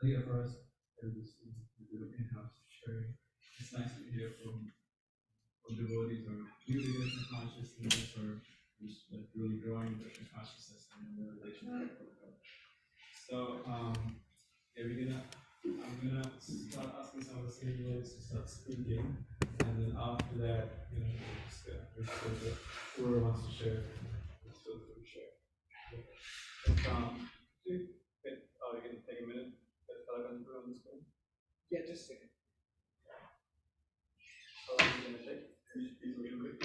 Yeah, for us, in-house sharing. It's nice to hear from devotees or new Krishna consciousness or just like really growing Krishna consciousness and their relationship with God. So yeah, I'm gonna start asking some of the same ladies to start speaking, and then after that, whoever wants to share, let's feel free to share. You can take a minute. On the screen. Yeah, just a second. How long is it gonna take? Can you speak really quick?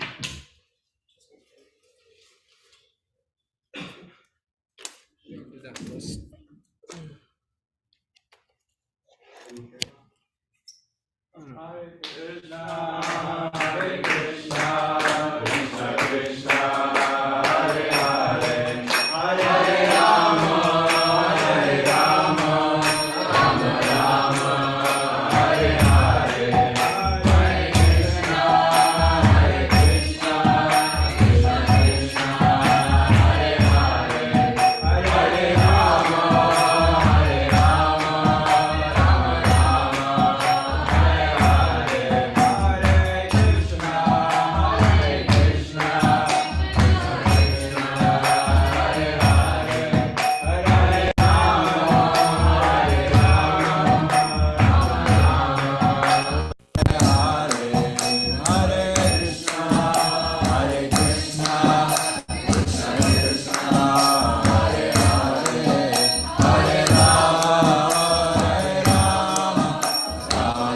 Do that first. Hare Krishna, Hare Krishna, Krishna Krishna, Hare Hare, Hare Rama, Hare Rama, Rama Rama, Hare Hare, Hare Krishna, Hare Krishna, Krishna Krishna, Hare Hare, Hare Rama, Hare Rama, Rama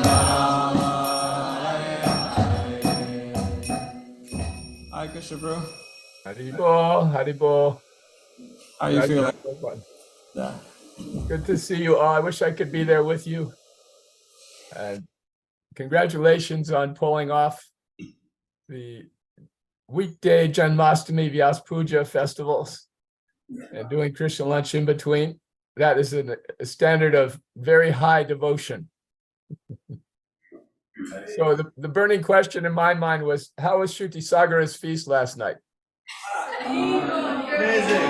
Rama, Hare Hi, Krishna bro. Haribol, Haribol. How are you feeling? Yeah. Good to see you all. I wish I could be there with you. And congratulations on pulling off the weekday Janmashtami Vyasapuja festivals and doing Krishna lunch in between. That is a standard of very high devotion. So the burning question in my mind was, how was Shruti Sagara's feast last night? Amazing.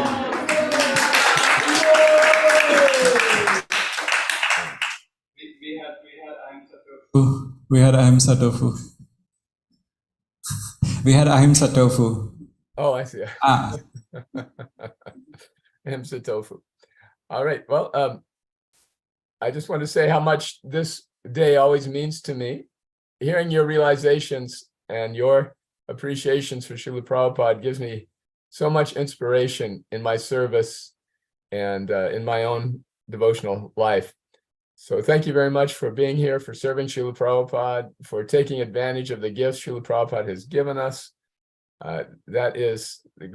We had ahimsa tofu. We had ahimsa tofu. Oh, I see. Ah. Ahimsa tofu. All right. Well, I just want to say how much this day always means to me. Hearing your realizations and your appreciations for Srila Prabhupada gives me so much inspiration in my service and in my own devotional life. So thank you very much for being here, for serving Srila Prabhupada, for taking advantage of the gifts Srila Prabhupada has given us. That is the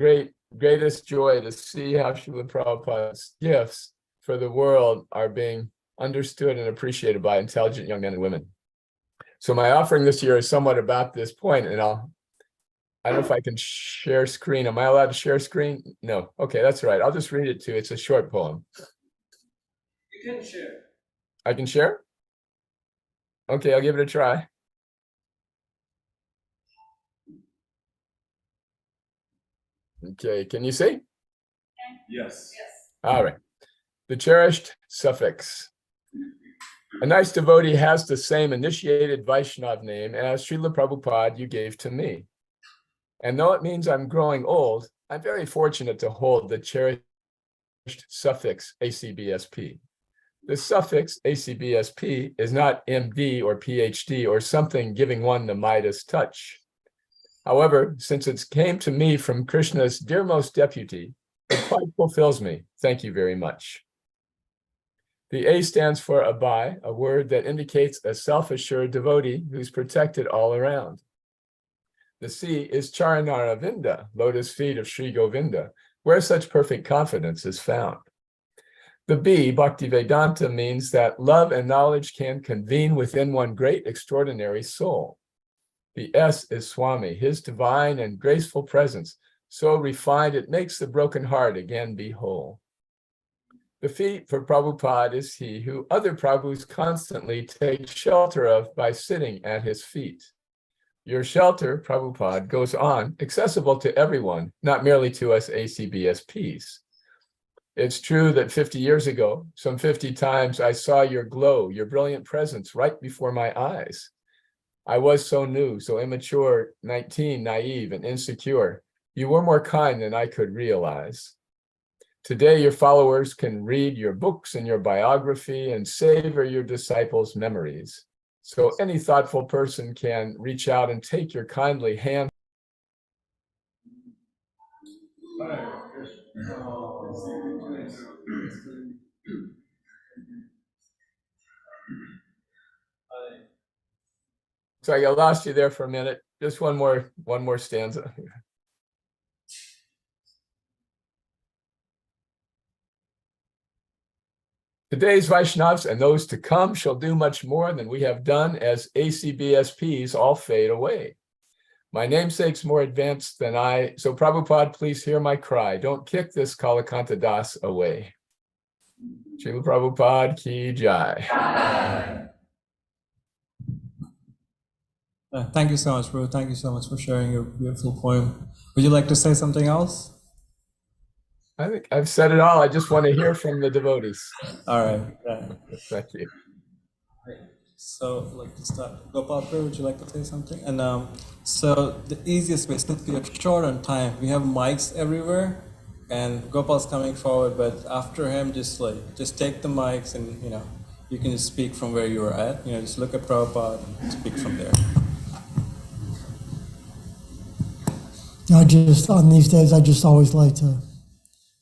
greatest joy, to see how Srila Prabhupada's gifts for the world are being understood and appreciated by intelligent young men and women. So my offering this year is somewhat about this point, and I don't know if I can share screen. Am I allowed to share screen? No. Okay, that's right. I'll just read it to you. It's a short poem. You can share. I can share? Okay, I'll give it a try. Okay, can you see? Yes. All right. The cherished suffix. A nice devotee has the same initiated Vaishnav name as Srila Prabhupada you gave to me. And though it means I'm growing old, I'm very fortunate to hold the cherished suffix ACBSP. The suffix ACBSP is not MD or PhD or something giving one the Midas touch. However, since it came to me from Krishna's dearmost deputy, it quite fulfills me. Thank you very much. The A stands for Abhay, a word that indicates a self-assured devotee who's protected all around. The C is Charanaravinda, lotus feet of Sri Govinda, where such perfect confidence is found. The B, Bhaktivedanta, means that love and knowledge can convene within one great extraordinary soul. The S is Swami, his divine and graceful presence, so refined it makes the broken heart again be whole. The feet for Prabhupada is he who other Prabhus constantly take shelter of by sitting at his feet. Your shelter, Prabhupada, goes on, accessible to everyone, not merely to us ACBSPs. It's true that 50 years ago, some 50 times, I saw your glow, your brilliant presence right before my eyes. I was so new, so immature, 19, naive, and insecure. You were more kind than I could realize. Today, your followers can read your books and your biography and savor your disciples' memories. So any thoughtful person can reach out and take your kindly hand. Sorry, I lost you there for a minute. Just one more stanza. Today's Vaishnavas and those to come shall do much more than we have done as ACBSPs all fade away. My namesake's more advanced than I, so Prabhupada, please hear my cry. Don't kick this Kalakanta Das away. Srila Prabhupada ki jai. Thank you so much, bro. Thank you so much for sharing your beautiful poem. Would you like to say something else? I think I've said it all. I just want to hear from the devotees. All right. Thank you. So, like to start, Gopal, would you like to say something? And so the easiest way, since we are short on time, we have mics everywhere, and Gopal's coming forward. But after him, just take the mics, and you can just speak from where you were at. Just look at Prabhupada and speak from there. On these days, I just always like to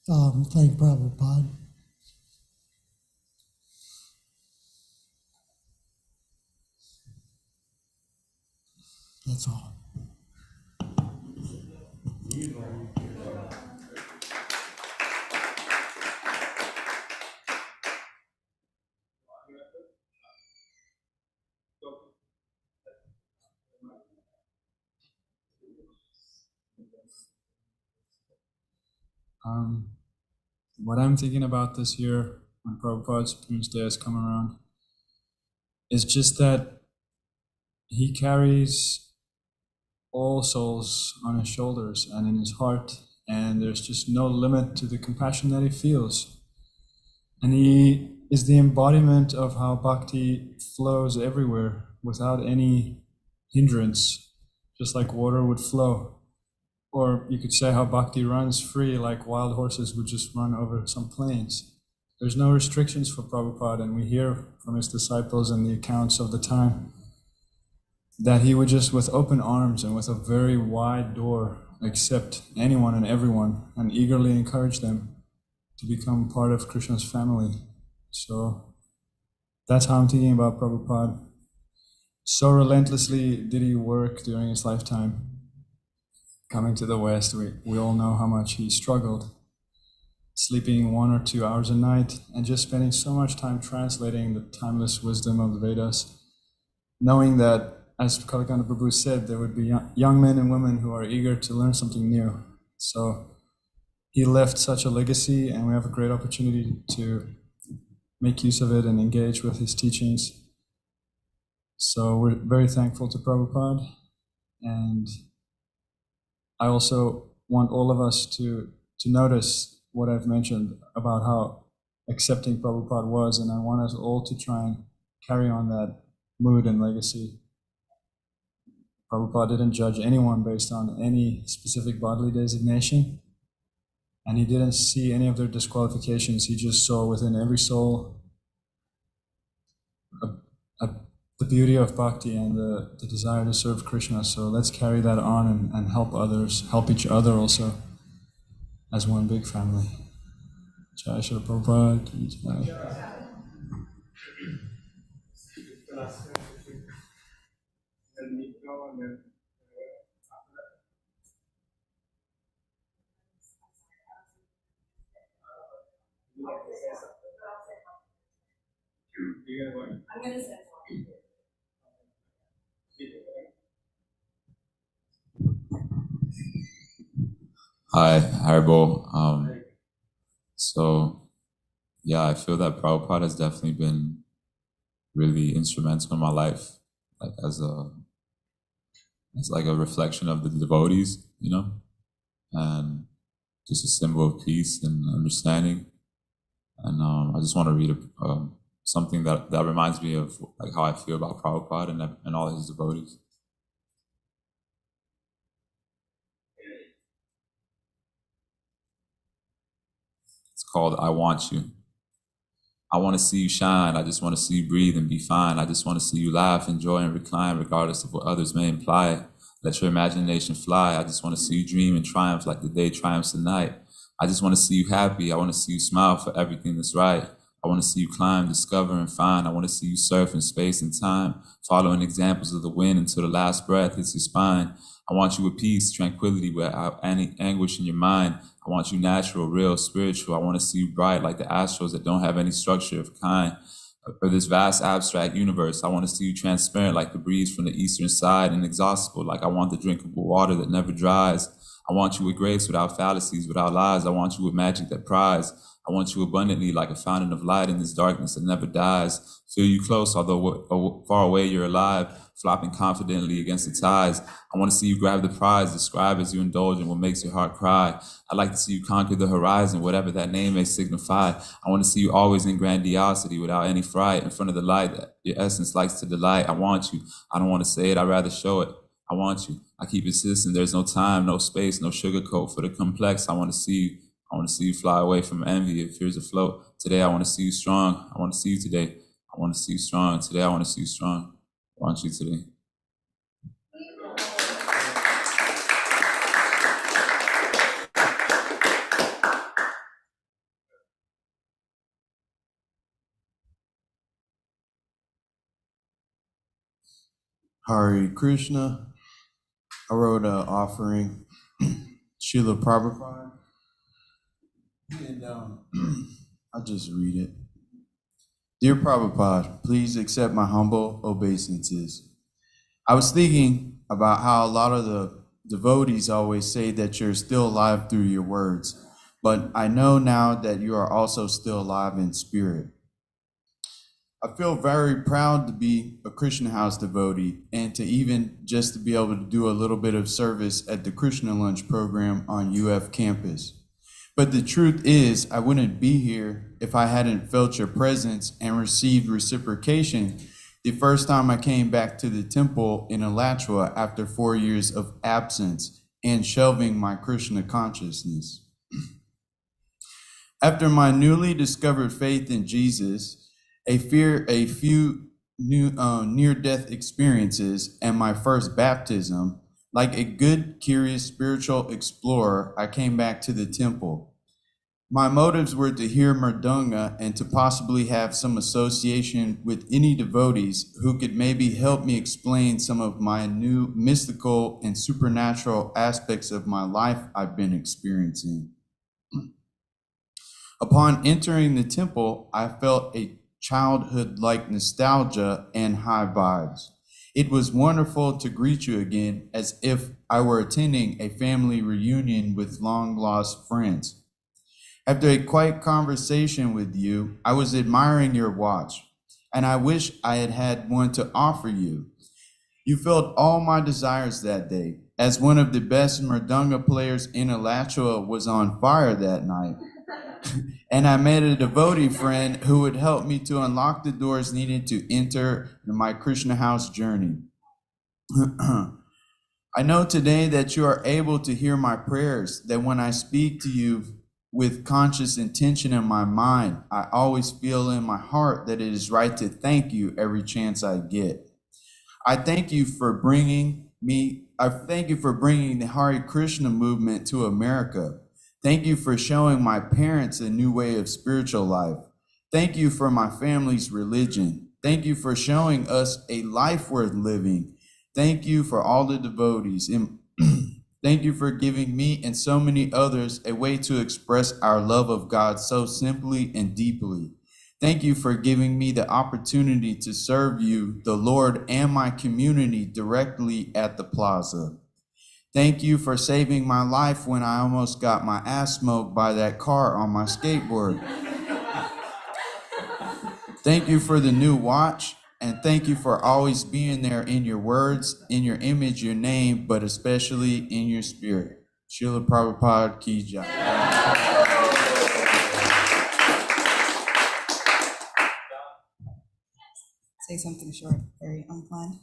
thank Prabhupada. That's all. What I'm thinking about this year when Prabhupada's Appearance Day has come around is just that he carries all souls on his shoulders and in his heart, and there's just no limit to the compassion that he feels. And he is the embodiment of how bhakti flows everywhere without any hindrance, just like water would flow. Or you could say how bhakti runs free, like wild horses would just run over some plains. There's no restrictions for Prabhupada, and we hear from his disciples and the accounts of the time that he would just, with open arms and with a very wide door, accept anyone and everyone and eagerly encourage them to become part of Krishna's family. So that's how I'm thinking about Prabhupada. So relentlessly did he work during his lifetime. Coming to the West, we all know how much he struggled, sleeping 1 or 2 hours a night and just spending so much time translating the timeless wisdom of the Vedas, knowing that, as Kalakanda Prabhu said, there would be young men and women who are eager to learn something new. So he left such a legacy, and we have a great opportunity to make use of it and engage with his teachings. So we're very thankful to Prabhupada, and I also want all of us to notice what I've mentioned about how accepting Prabhupada was, and I want us all to try and carry on that mood and legacy. Prabhupada didn't judge anyone based on any specific bodily designation, and he didn't see any of their disqualifications. He just saw within every soul the beauty of bhakti and the desire to serve Krishna. So let's carry that on and help others, help each other also as one big family. Jai Srila Prabhupada ki jai. I'm going to say Hi, Haribo. So yeah, I feel that Prabhupada has definitely been really instrumental in my life, like as like a reflection of the devotees, and just a symbol of peace and understanding. And I just want to read something that reminds me of like how I feel about Prabhupada and all his devotees. It's called I Want You. I want to see you shine. I just want to see you breathe and be fine. I just want to see you laugh, enjoy, and recline, regardless of what others may imply. Let your imagination fly. I just want to see you dream and triumph like the day triumphs the night. I just want to see you happy. I want to see you smile for everything that's right. I want to see you climb, discover, and find. I want to see you surf in space and time, following examples of the wind until the last breath hits your spine. I want you with peace, tranquility, without any anguish in your mind. I want you natural, real, spiritual. I want to see you bright like the astros that don't have any structure of kind. For this vast abstract universe, I want to see you transparent like the breeze from the eastern side, inexhaustible like I want the drinkable water that never dries. I want you with grace, without fallacies, without lies. I want you with magic that pries. I want you abundantly like a fountain of light in this darkness that never dies. Feel you close, although far away you're alive, flopping confidently against the tides. I want to see you grab the prize, describe as you indulge in what makes your heart cry. I'd like to see you conquer the horizon, whatever that name may signify. I want to see you always in grandiosity, without any fright, in front of the light that your essence likes to delight. I want you. I don't want to say it, I'd rather show it. I want you. I keep insisting there's no time, no space, no sugarcoat for the complex. I want to see you. I want to see you fly away from envy and fears afloat. Today, I want to see you strong. I want to see you today. I want to see you strong. Today, I want to see you strong. I want you today. Hare Krishna. I wrote an offering, Srila Prabhupada, and I'll just read it. Dear Prabhupada, please accept my humble obeisances. I was thinking about how a lot of the devotees always say that you're still alive through your words, but I know now that you are also still alive in spirit. I feel very proud to be a Krishna House devotee and to even just to be able to do a little bit of service at the Krishna Lunch program on UF campus. But the truth is, I wouldn't be here if I hadn't felt your presence and received reciprocation the first time I came back to the temple in Alachua after 4 years of absence and shelving my Krishna consciousness. After my newly discovered faith in Jesus, a few near-death experiences, and my first baptism, like a good, curious spiritual explorer, I came back to the temple. My motives were to hear Mridanga and to possibly have some association with any devotees who could maybe help me explain some of my new mystical and supernatural aspects of my life I've been experiencing. Upon entering the temple, I felt a childhood-like nostalgia and high vibes. It was wonderful to greet you again as if I were attending a family reunion with long-lost friends. After a quiet conversation with you, I was admiring your watch, and I wish I had had one to offer you. You filled all my desires that day, as one of the best Mridanga players in Alachua was on fire that night. And I met a devotee friend who would help me to unlock the doors needed to enter my Krishna House journey. I know today that you are able to hear my prayers, that when I speak to you with conscious intention in my mind, I always feel in my heart that it is right to thank you every chance I get. I thank you for bringing the Hare Krishna movement to America. Thank you for showing my parents a new way of spiritual life. Thank you for my family's religion. Thank you for showing us a life worth living. Thank you for all the devotees. Thank you for giving me and so many others a way to express our love of God so simply and deeply. Thank you for giving me the opportunity to serve you, the Lord, and my community directly at the plaza. Thank you for saving my life when I almost got my ass smoked by that car on my skateboard. Thank you for the new watch, and thank you for always being there in your words, in your image, your name, but especially in your spirit. Srila Prabhupada Ki Jai. say something short, very unplanned.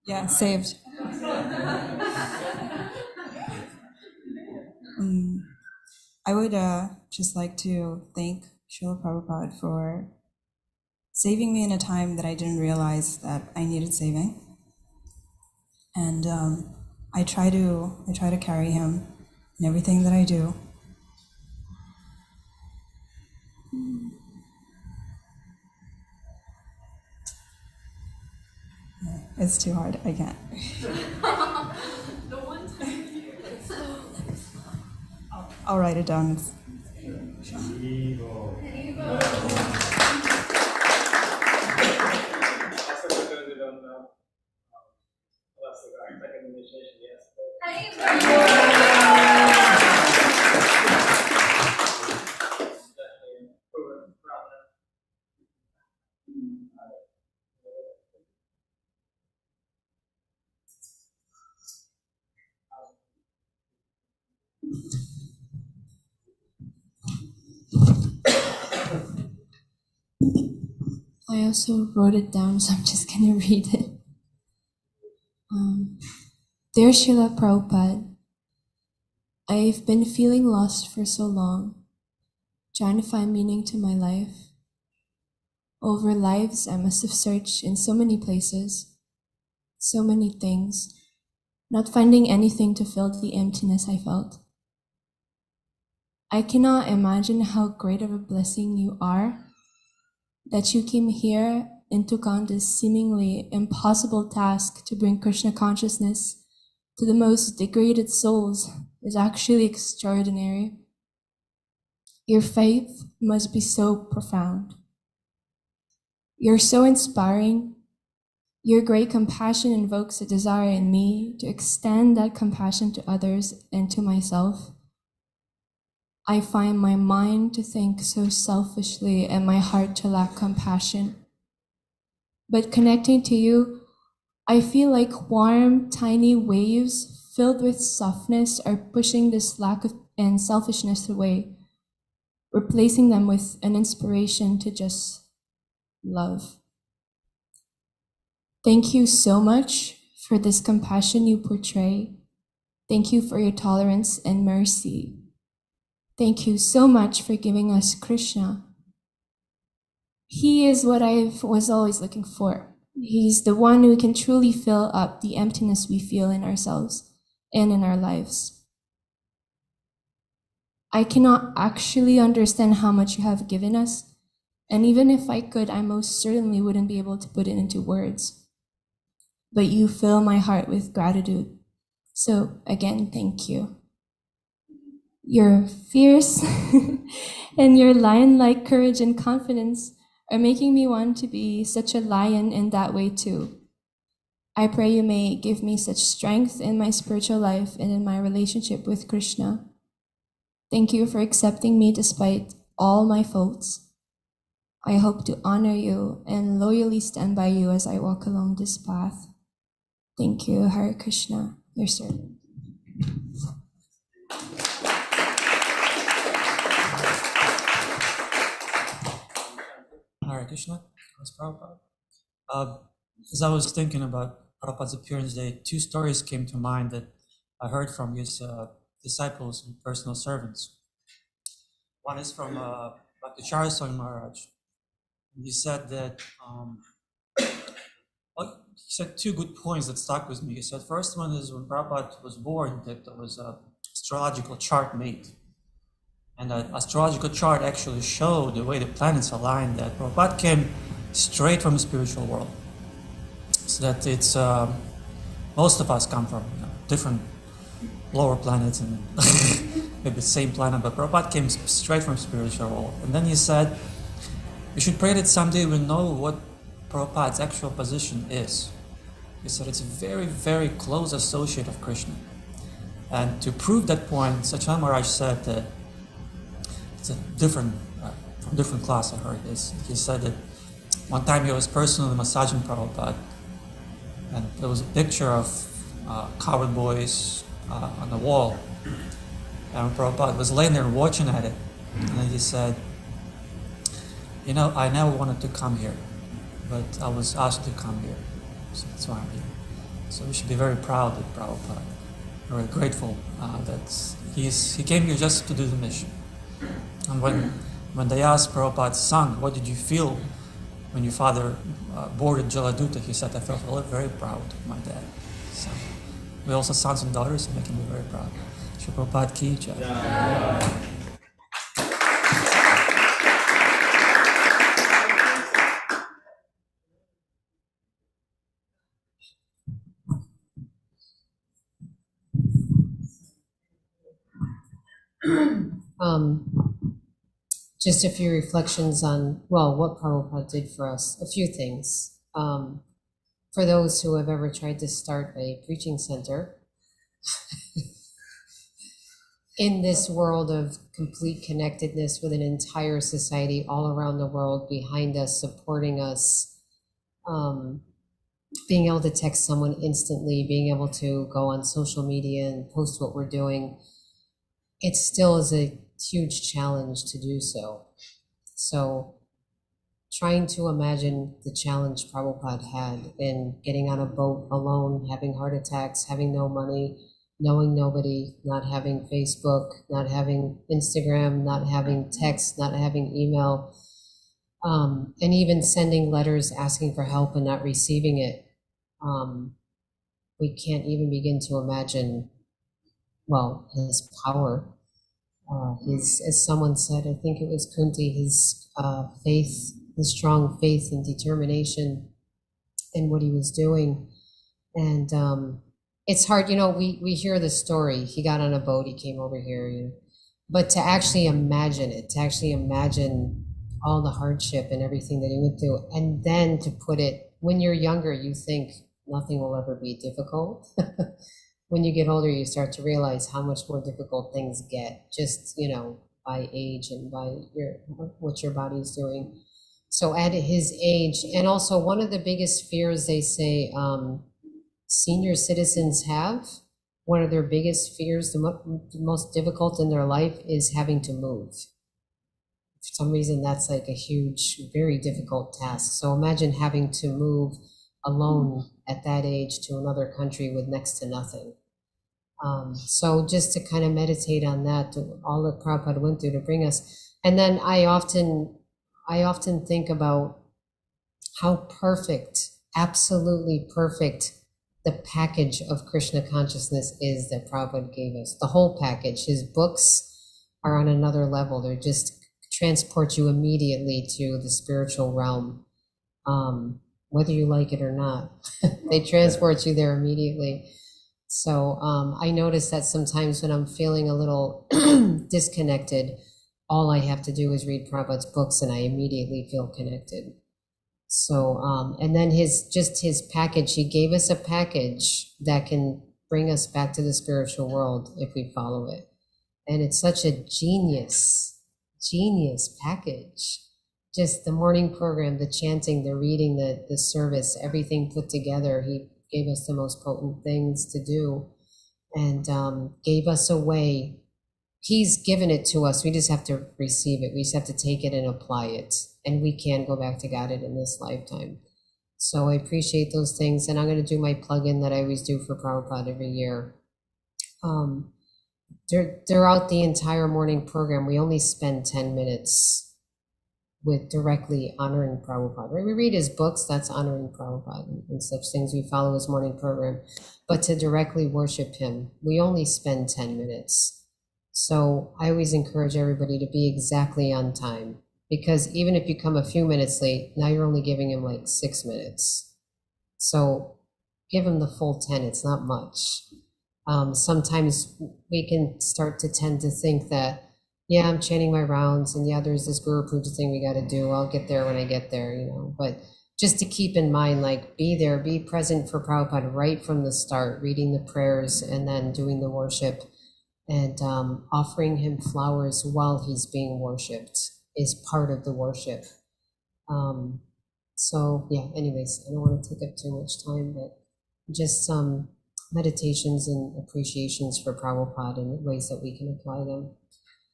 Yeah, saved. I would just like to thank Srila Prabhupada for saving me in a time that I didn't realize that I needed saving. And I try to carry him in everything that I do. It's too hard. I can't. I'll write it down. I also wrote it down, so I'm just gonna read it. Dear Srila Prabhupada, I've been feeling lost for so long, trying to find meaning to my life. Over lives, I must have searched in so many places, so many things, not finding anything to fill the emptiness I felt. I cannot imagine how great of a blessing you are, that you came here and took on this seemingly impossible task to bring Krishna consciousness to the most degraded souls is actually extraordinary. Your faith must be so profound. You're so inspiring. Your great compassion invokes a desire in me to extend that compassion to others and to myself. I find my mind to think so selfishly and my heart to lack compassion. But connecting to you, I feel like warm, tiny waves filled with softness are pushing this lack of and selfishness away, replacing them with an inspiration to just love. Thank you so much for this compassion you portray. Thank you for your tolerance and mercy. Thank you so much for giving us Krishna. He is what I was always looking for. He's the one who can truly fill up the emptiness we feel in ourselves and in our lives. I cannot actually understand how much you have given us, and even if I could, I most certainly wouldn't be able to put it into words. But you fill my heart with gratitude. So again, thank you. Your fierce and your lion-like courage and confidence are making me want to be such a lion in that way too. I pray you may give me such strength in my spiritual life and in my relationship with Krishna. Thank you for accepting me despite all my faults. I hope to honor you and loyally stand by you as I walk along this path. Thank you, Hare Krishna, your servant. Hare Krishna, that's Prabhupada. As I was thinking about Prabhupada's appearance day, two stories came to mind that I heard from his disciples and personal servants. One is from Bhaktacharya Swami Maharaj. He said that, he said two good points that stuck with me. He said, first one is when Prabhupada was born, that there was an astrological chart made. And that astrological chart actually showed the way the planets aligned, that Prabhupada came straight from the spiritual world. So that it's, most of us come from different lower planets and maybe the same planet, but Prabhupada came straight from spiritual world. And then he said, we should pray that someday we know what Prabhupada's actual position is. He said it's a very, very close associate of Krishna. And to prove that point, Sachin Maharaj said that it's a different, from different class I heard this. He said that one time he was personally massaging Prabhupada, and there was a picture of coward boys on the wall. And Prabhupada was laying there watching at it, and then he said, you know, I never wanted to come here, but I was asked to come here, so that's why I'm here. So we should be very proud of Prabhupada. Very grateful that he came here just to do the mission. And when they asked Prabhupada's son, what did you feel when your father boarded Jaladuta, he said, I felt very proud of my dad. So we're also sons and daughters, and we can be very proud. Shri Prabhupada ki jai. Just a few reflections on, well, what Prabhupada did for us. A few things. For those who have ever tried to start a preaching center, in this world of complete connectedness with an entire society all around the world behind us, supporting us, being able to text someone instantly, being able to go on social media and post what we're doing, it still is a huge challenge to do so. So trying to imagine the challenge Prabhupada had in getting on a boat alone, having heart attacks, having no money, knowing nobody, not having Facebook, not having Instagram, not having text, not having email, and even sending letters asking for help and not receiving it. We can't even begin to imagine, well, his power. His, as someone said, I think it was Kunti, his faith, his strong faith and determination in what he was doing. And it's hard, you know, we hear the story. He got on a boat, he came over here, you know, but to actually imagine it, to actually imagine all the hardship and everything that he went through, and then to put it, when you're younger, you think nothing will ever be difficult. When you get older, you start to realize how much more difficult things get, just, you know, by age and by what your body's doing. So at his age, and also one of the biggest fears they say senior citizens have, one of their biggest fears, the most difficult in their life, is having to move. For some reason, that's like a huge, very difficult task. So imagine having to move alone at that age to another country with next to nothing. So just to kind of meditate on that, all that Prabhupada went through to bring us. And then I often think about how perfect, absolutely perfect, the package of Krishna consciousness is that Prabhupada gave us. The whole package. His books are on another level. They're just transport you immediately to the spiritual realm, whether you like it or not. They transport you there immediately. So I notice that sometimes when I'm feeling a little disconnected, all I have to do is read Prabhupada's books and I immediately feel connected. So, and then his package, he gave us a package that can bring us back to the spiritual world if we follow it. And it's such a genius package. Just the morning program, the chanting, the reading, the service, everything put together. He gave us the most potent things to do and gave us a way. He's given it to us. We just have to receive it. We just have to take it and apply it. And we can go back to God in this lifetime. So I appreciate those things. And I'm going to do my plug-in that I always do for Prabhupada every year. Throughout the entire morning program, we only spend 10 minutes with directly honoring Prabhupada. Right? We read his books, that's honoring Prabhupada and such things. We follow his morning program. But to directly worship him, we only spend 10 minutes. So I always encourage everybody to be exactly on time, because even if you come a few minutes late, now you're only giving him like 6 minutes. So give him the full 10, it's not much. Sometimes we can start to tend to think that, yeah, I'm chanting my rounds, and yeah, there's this Guru Puja thing we got to do. I'll get there when I get there, you know. But just to keep in mind, like, be there, be present for Prabhupada right from the start, reading the prayers and then doing the worship, and offering him flowers while he's being worshipped is part of the worship. So yeah, anyways, I don't want to take up too much time, but just some meditations and appreciations for Prabhupada and ways that we can apply them.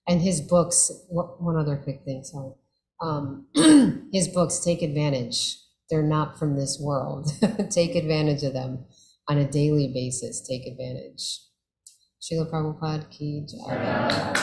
And his books, one other quick thing, sorry. his books, take advantage. They're not from this world. Take advantage of them on a daily basis. Take advantage. Srila Prabhupada ki jai.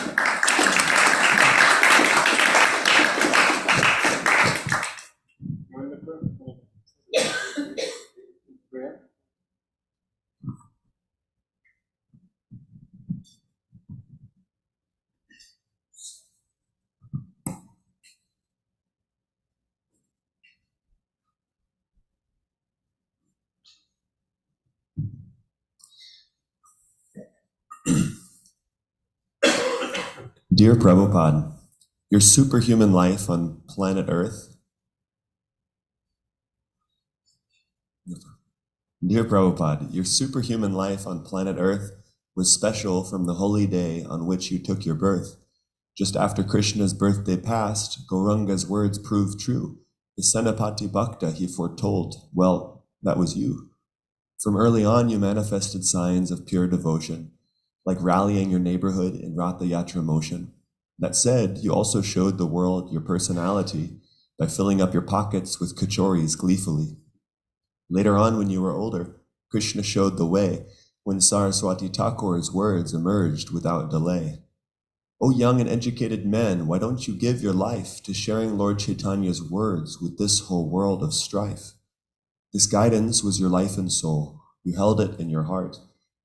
Dear Prabhupada, your superhuman life on planet Earth. Dear Prabhupada, your superhuman life on planet Earth was special from the holy day on which you took your birth. Just after Krishna's birthday passed, Gauranga's words proved true. The Senapati Bhakta he foretold, well, that was you. From early on, you manifested signs of pure devotion, like rallying your neighborhood in Ratha Yatra motion. That said, you also showed the world your personality by filling up your pockets with kachoris gleefully. Later on, when you were older, Krishna showed the way when Saraswati Thakur's words emerged without delay. O young and educated men, why don't you give your life to sharing Lord Chaitanya's words with this whole world of strife? This guidance was your life and soul. You held it in your heart.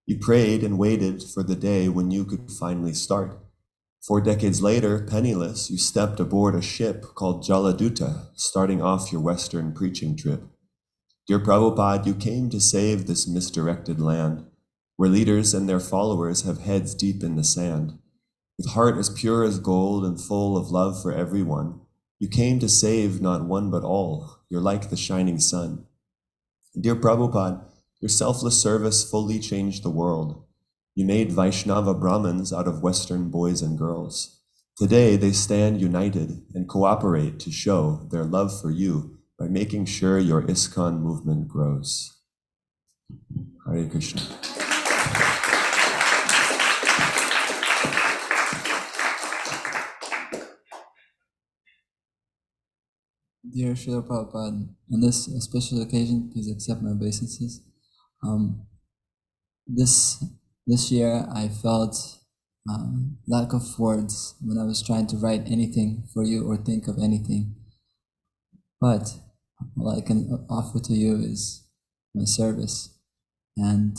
You prayed and waited for the day when you could finally start. 4 decades later, penniless, you stepped aboard a ship called Jaladuta, starting off your Western preaching trip. Dear Prabhupada, you came to save this misdirected land, where leaders and their followers have heads deep in the sand. With heart as pure as gold and full of love for everyone, you came to save not one but all. You're like the shining sun. Dear Prabhupada, your selfless service fully changed the world. You made Vaishnava Brahmins out of Western boys and girls. Today, they stand united and cooperate to show their love for you by making sure your ISKCON movement grows. Hare Krishna. Dear Srila Prabhupada, on this special occasion, please accept my obeisances. This year, I felt lack of words when I was trying to write anything for you or think of anything. But all I can offer to you is my service, and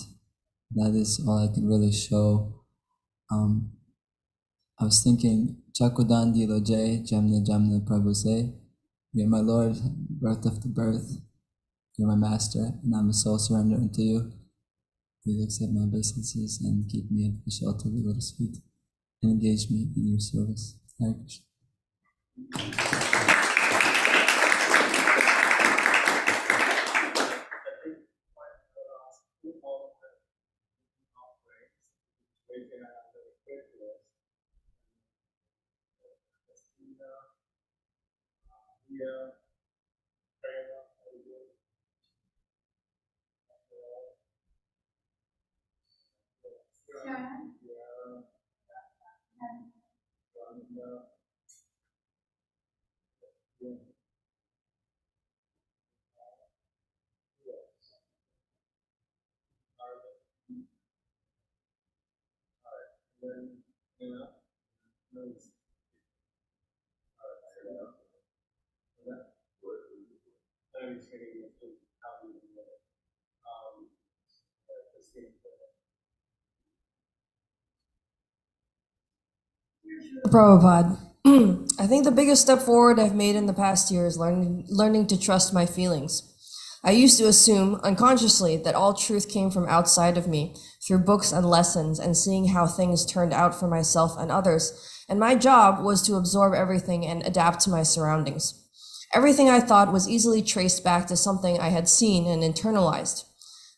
that is all I can really show. I was thinking, Chakudan Dilo Jay, Jamna Jamna Prabhu say, you're my Lord, birth after birth, you're my master, and I'm a soul surrender unto you. Please accept my obeisances and keep me at the shelter of your lotus feet and engage me in your service. Hare Krishna. Prabhupada, I think the biggest step forward I've made in the past year is learning to trust my feelings. I used to assume unconsciously that all truth came from outside of me through books and lessons and seeing how things turned out for myself and others, and my job was to absorb everything and adapt to my surroundings. Everything I thought was easily traced back to something I had seen and internalized.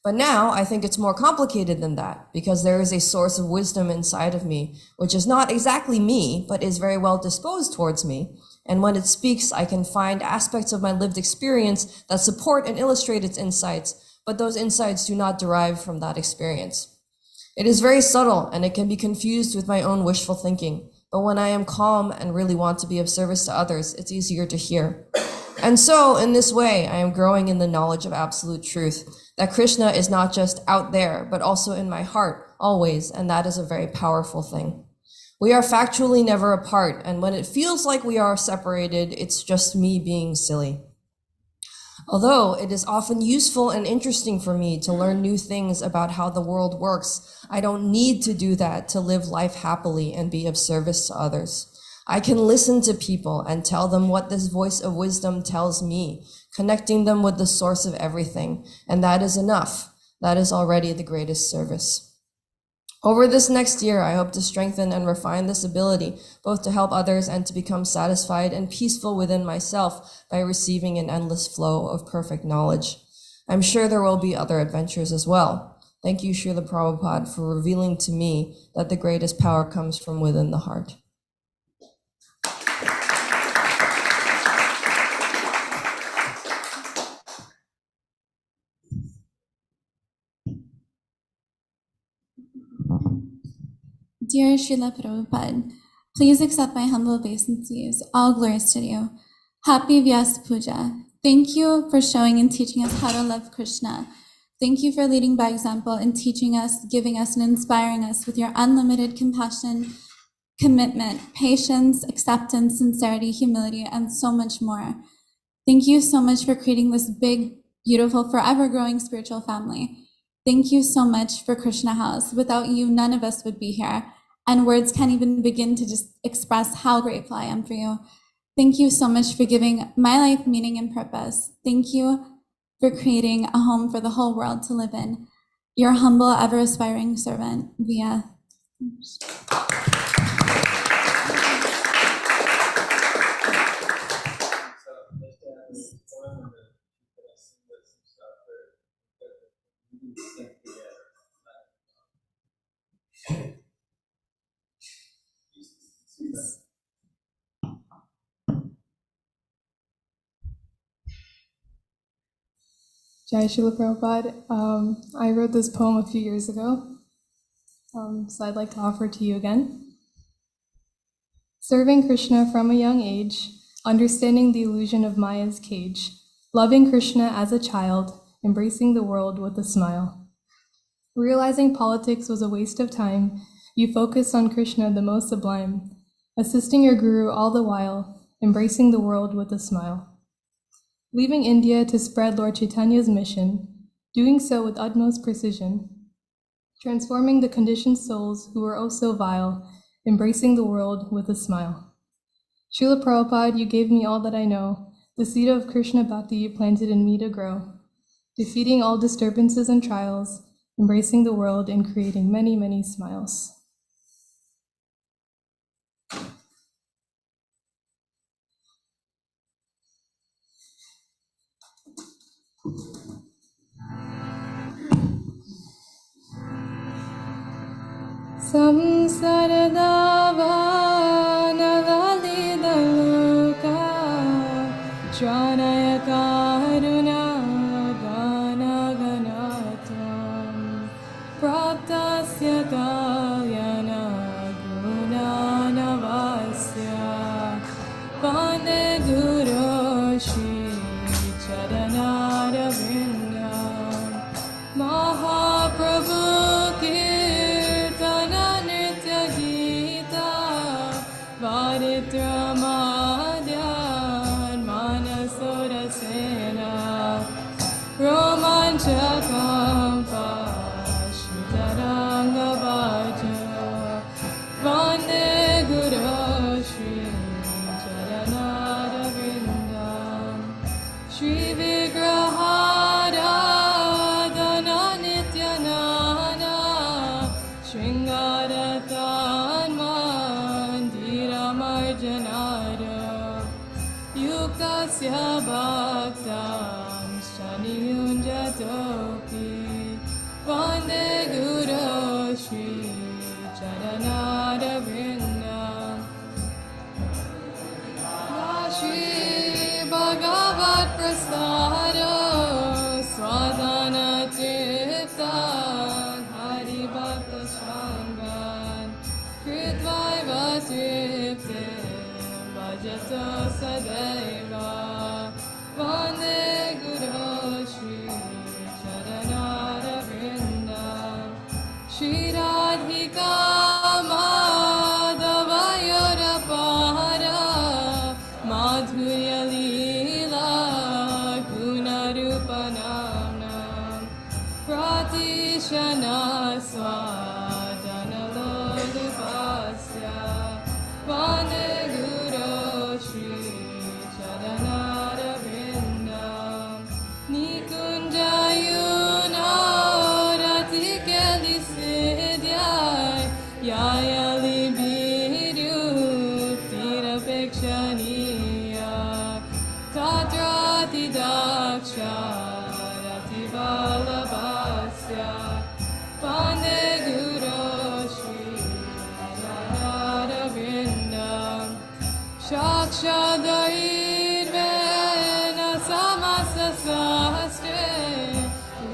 But now I think it's more complicated than that, because there is a source of wisdom inside of me, which is not exactly me, but is very well disposed towards me. And when it speaks, I can find aspects of my lived experience that support and illustrate its insights, but those insights do not derive from that experience. It is very subtle, and it can be confused with my own wishful thinking, but when I am calm and really want to be of service to others, it's easier to hear. And so, in this way, I am growing in the knowledge of absolute truth, that Krishna is not just out there, but also in my heart, always, and that is a very powerful thing. We are factually never apart, and when it feels like we are separated, it's just me being silly. Although it is often useful and interesting for me to learn new things about how the world works, I don't need to do that to live life happily and be of service to others. I can listen to people and tell them what this voice of wisdom tells me, connecting them with the source of everything, and that is enough. That is already the greatest service. Over this next year, I hope to strengthen and refine this ability, both to help others and to become satisfied and peaceful within myself by receiving an endless flow of perfect knowledge. I'm sure there will be other adventures as well. Thank you, Srila Prabhupada, for revealing to me that the greatest power comes from within the heart. Dear Srila Prabhupada, please accept my humble obeisances. All glories to you. Happy Vyasapuja. Thank you for showing and teaching us how to love Krishna. Thank you for leading by example and teaching us, giving us, and inspiring us with your unlimited compassion, commitment, patience, acceptance, sincerity, humility, and so much more. Thank you so much for creating this big, beautiful, forever growing spiritual family. Thank you so much for Krishna House. Without you, none of us would be here. And words can't even begin to just express how grateful I am for you. Thank you so much for giving my life meaning and purpose. Thank you for creating a home for the whole world to live in. Your humble, ever-aspiring servant, Via. Jai Srila Prabhupada. I wrote this poem a few years ago, so I'd like to offer it to you again. Serving Krishna from a young age, understanding the illusion of Maya's cage, loving Krishna as a child, embracing the world with a smile. Realizing politics was a waste of time, you focused on Krishna, the most sublime, assisting your guru all the while, embracing the world with a smile. Leaving India to spread Lord Chaitanya's mission, doing so with utmost precision, transforming the conditioned souls who were oh so vile, embracing the world with a smile. Srila Prabhupada, you gave me all that I know, the seed of Krishna Bhakti you planted in me to grow, defeating all disturbances and trials, embracing the world and creating many, many smiles. Samsaradavanavalidaloka Shranaya karuna ganaganatam Praptasya kalyana gunanavasya Vande Guru Shri Charanarvindam Mahaprabhu Kirtana Nitya Gita Varitramadyan Manasura Sena Romanchakam Pashitaranga Vaja Vande Guru Shri Charanarvindam Shri Vigrahara Dana Nityanana Shringaratan Mandira Marjanara Yuktasya Bhaktam Shaniyunjatopi Vande Guru Shri Charanarvindam Shri Bhagavat Prasada Swadhana Tirthan Hari Bhakta Shangan Kritvaiva Tirthan Bhakta Sadeva Vande Guru Shri Charanara Vrinda Shri Radhika Madhavayora Para Madhurya Leela Gunarupanam Pratishana Swadana Lodupasya Vande Guru Shri Charanara Vrinda Nikunjayuna Ratikeli Siddhyai Yayali Biru Tirapekshaniya Tadrati Daksha Rati Balabhasya Vande Guru Shri Charanara Vrinda Shakshadairvena Samasa Sastre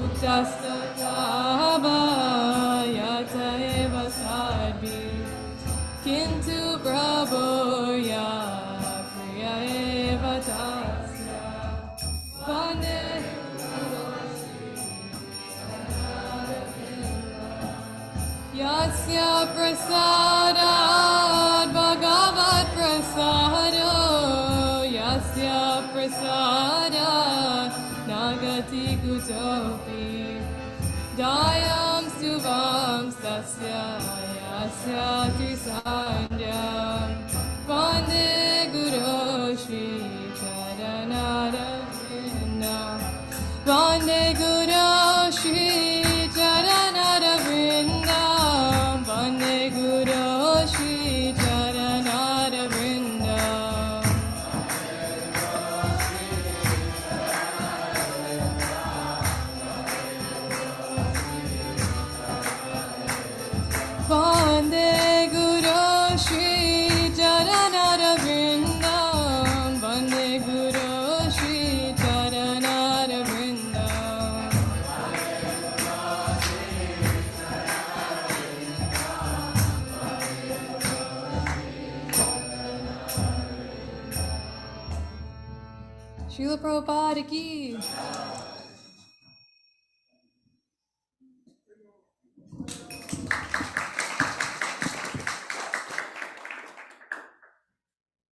Utasthatava Yata Eva Sadhi Kintu Prabhuya Priya Eva Tasya Vande Yasya Prasadat Bhagavat Prasado Yasya Prasadat Nagati Kutopi Dayam Subham Sasya Yasya Trisandhyam Vande Guru Shri Charanara Vrinda Vande Guru Shri Charanara Vrinda Vande Guru Shri Charanara Vrinda Vande Guru Shri Charanara Vrinda Vande Guru Shri Charanara Vrinda Srila Prabhupada ki.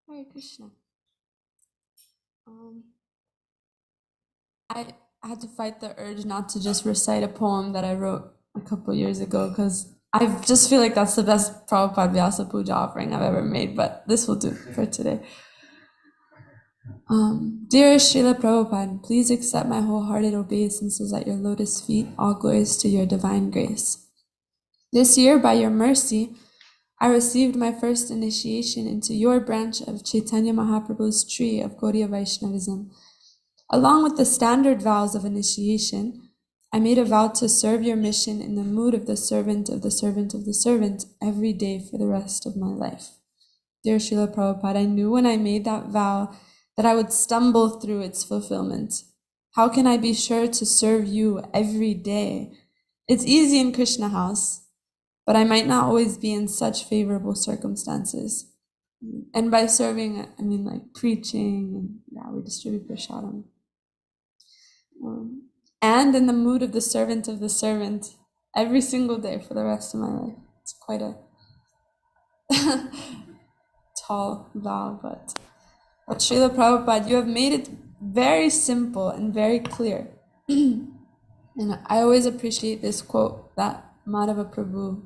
Hare Krishna. I had to fight the urge not to just recite a poem that I wrote a couple years ago because I just feel like that's the best Prabhupada Vyasapuja offering I've ever made, but this will do for today. Dearest Srila Prabhupada, please accept my wholehearted obeisances at your lotus feet. All glories to your divine grace. This year, by your mercy, I received my first initiation into your branch of Chaitanya Mahaprabhu's tree of Gaudiya Vaishnavism. Along with the standard vows of initiation, I made a vow to serve your mission in the mood of the servant of the servant of the servant every day for the rest of my life. Dear Srila Prabhupada, I knew when I made that vow that I would stumble through its fulfillment. How can I be sure to serve you every day? It's easy in Krishna house, but I might not always be in such favorable circumstances. And by serving, I mean like preaching, and we distribute prasadam. And in the mood of the servant every single day for the rest of my life. It's quite a tall vow, but Srila Prabhupada, you have made it very simple and very clear. And I always appreciate this quote that Madhava Prabhu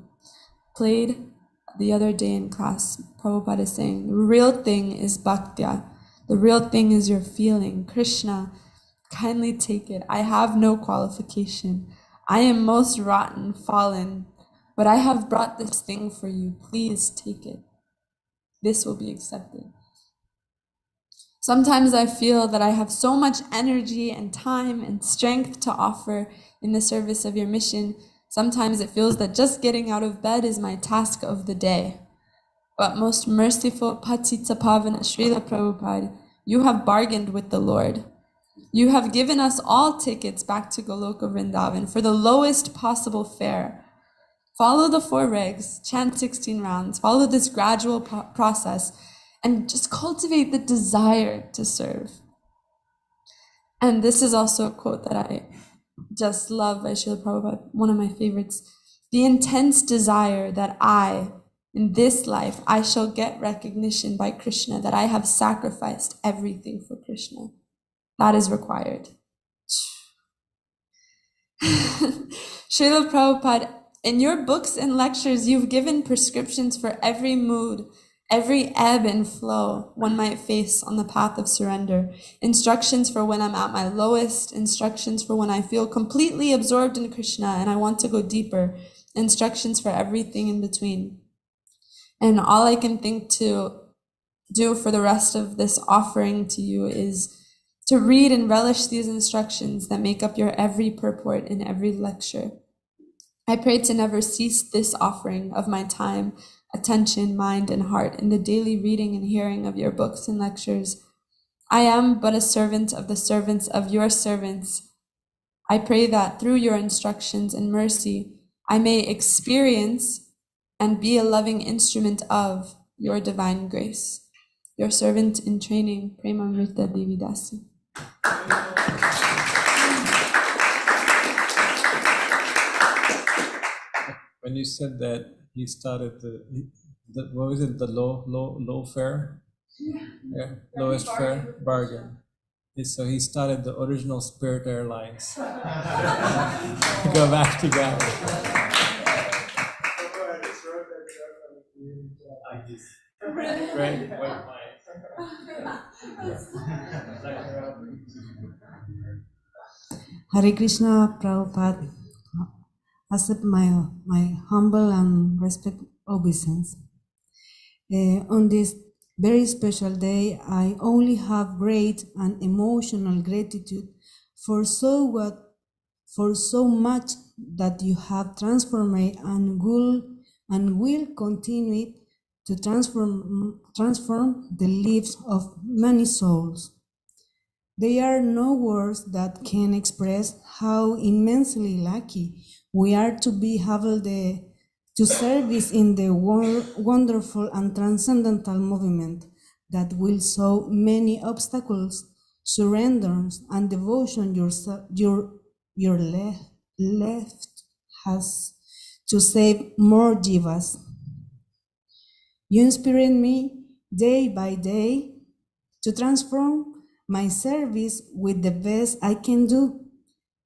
played the other day in class. Prabhupada is saying, the real thing is bhaktya. The real thing is your feeling. Krishna, kindly take it. I have no qualification. I am most rotten, fallen, but I have brought this thing for you. Please take it. This will be accepted. Sometimes I feel that I have so much energy and time and strength to offer in the service of your mission. Sometimes it feels that just getting out of bed is my task of the day. But most merciful Patita Pavana Srila Prabhupada, you have bargained with the Lord. You have given us all tickets back to Goloka Vrindavan for the lowest possible fare. Follow the 4 regs, chant 16 rounds, follow this gradual process, and just cultivate the desire to serve. And this is also a quote that I just love by Srila Prabhupada, one of my favorites. The intense desire that in this life, I shall get recognition by Krishna, that I have sacrificed everything for Krishna. That is required. Srila Prabhupada, in your books and lectures, you've given prescriptions for every mood, every ebb and flow one might face on the path of surrender. Instructions for when I'm at my lowest, instructions for when I feel completely absorbed in Krishna and I want to go deeper, instructions for everything in between. And all I can think to do for the rest of this offering to you is to read and relish these instructions that make up your every purport in every lecture. I pray to never cease this offering of my time, attention, mind, and heart in the daily reading and hearing of your books and lectures. I am but a servant of the servants of your servants. I pray that through your instructions and mercy, I may experience and be a loving instrument of your divine grace. Your servant in training, Premamrita Devidasi. When you said that he started the what was it, the low fare? Yeah, lowest fare bargain. So he started the original Spirit Airlines. Go back to that. Right, white Hare Krishna, Prabhupada. Accept my humble and respect obeisance. On this very special day, I only have great and emotional gratitude for so much that you have transformed and will continue to transform the lives of many souls. There are no words that can express how immensely lucky we are to be able to service in the wonderful and transcendental movement that will so many obstacles, surrenders, and devotion your left has to save more jivas. You inspire me day by day to transform my service with the best I can do.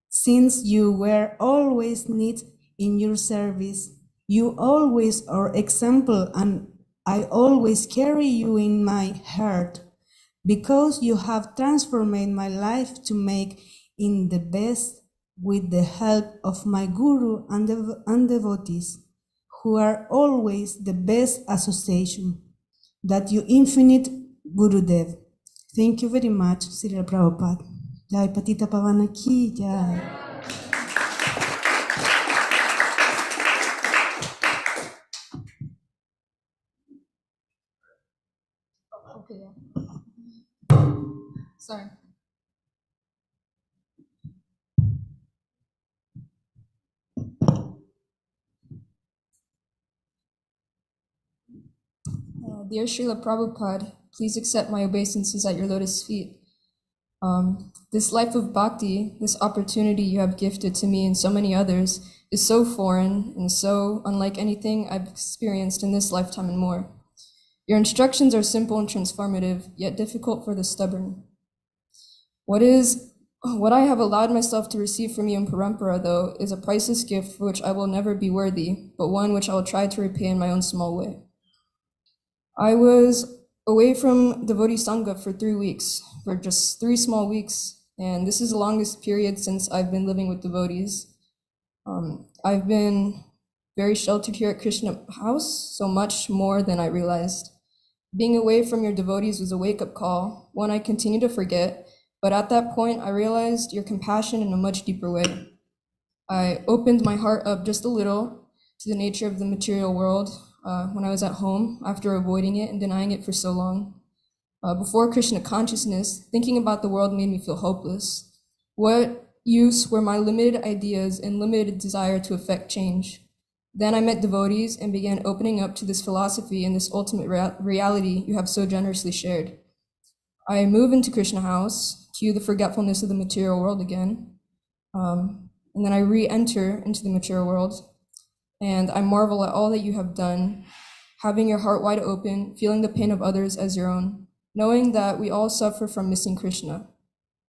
Since you were always neat in your service, you always are example, and I always carry you in my heart, because you have transformed my life to make in the best with the help of my guru and devotees, who are always the best association. That you infinite Gurudev. Thank you very much, Srila Prabhupada. Jai Patita Pavana Ki Jai. Okay. Sorry. Dear Srila Prabhupada, please accept my obeisances at your lotus feet. This life of bhakti, this opportunity you have gifted to me and so many others, is so foreign and so unlike anything I've experienced in this lifetime and more. Your instructions are simple and transformative, yet difficult for the stubborn. What I have allowed myself to receive from you in Parampara, though, is a priceless gift for which I will never be worthy, but one which I will try to repay in my own small way. I was away from devotee Sangha for 3 weeks, for just 3 small weeks, and this is the longest period since I've been living with devotees. I've been very sheltered here at Krishna House, so much more than I realized. Being away from your devotees was a wake-up call, one I continue to forget, but at that point I realized your compassion in a much deeper way. I opened my heart up just a little to the nature of the material world when I was at home, after avoiding it and denying it for so long. Before Krishna consciousness, thinking about the world made me feel hopeless. What use were my limited ideas and limited desire to effect change? Then I met devotees and began opening up to this philosophy and this ultimate reality you have so generously shared. I move into Krishna house, cue the forgetfulness of the material world again, and then I re-enter into the material world, and I marvel at all that you have done, having your heart wide open, feeling the pain of others as your own, knowing that we all suffer from missing Krishna.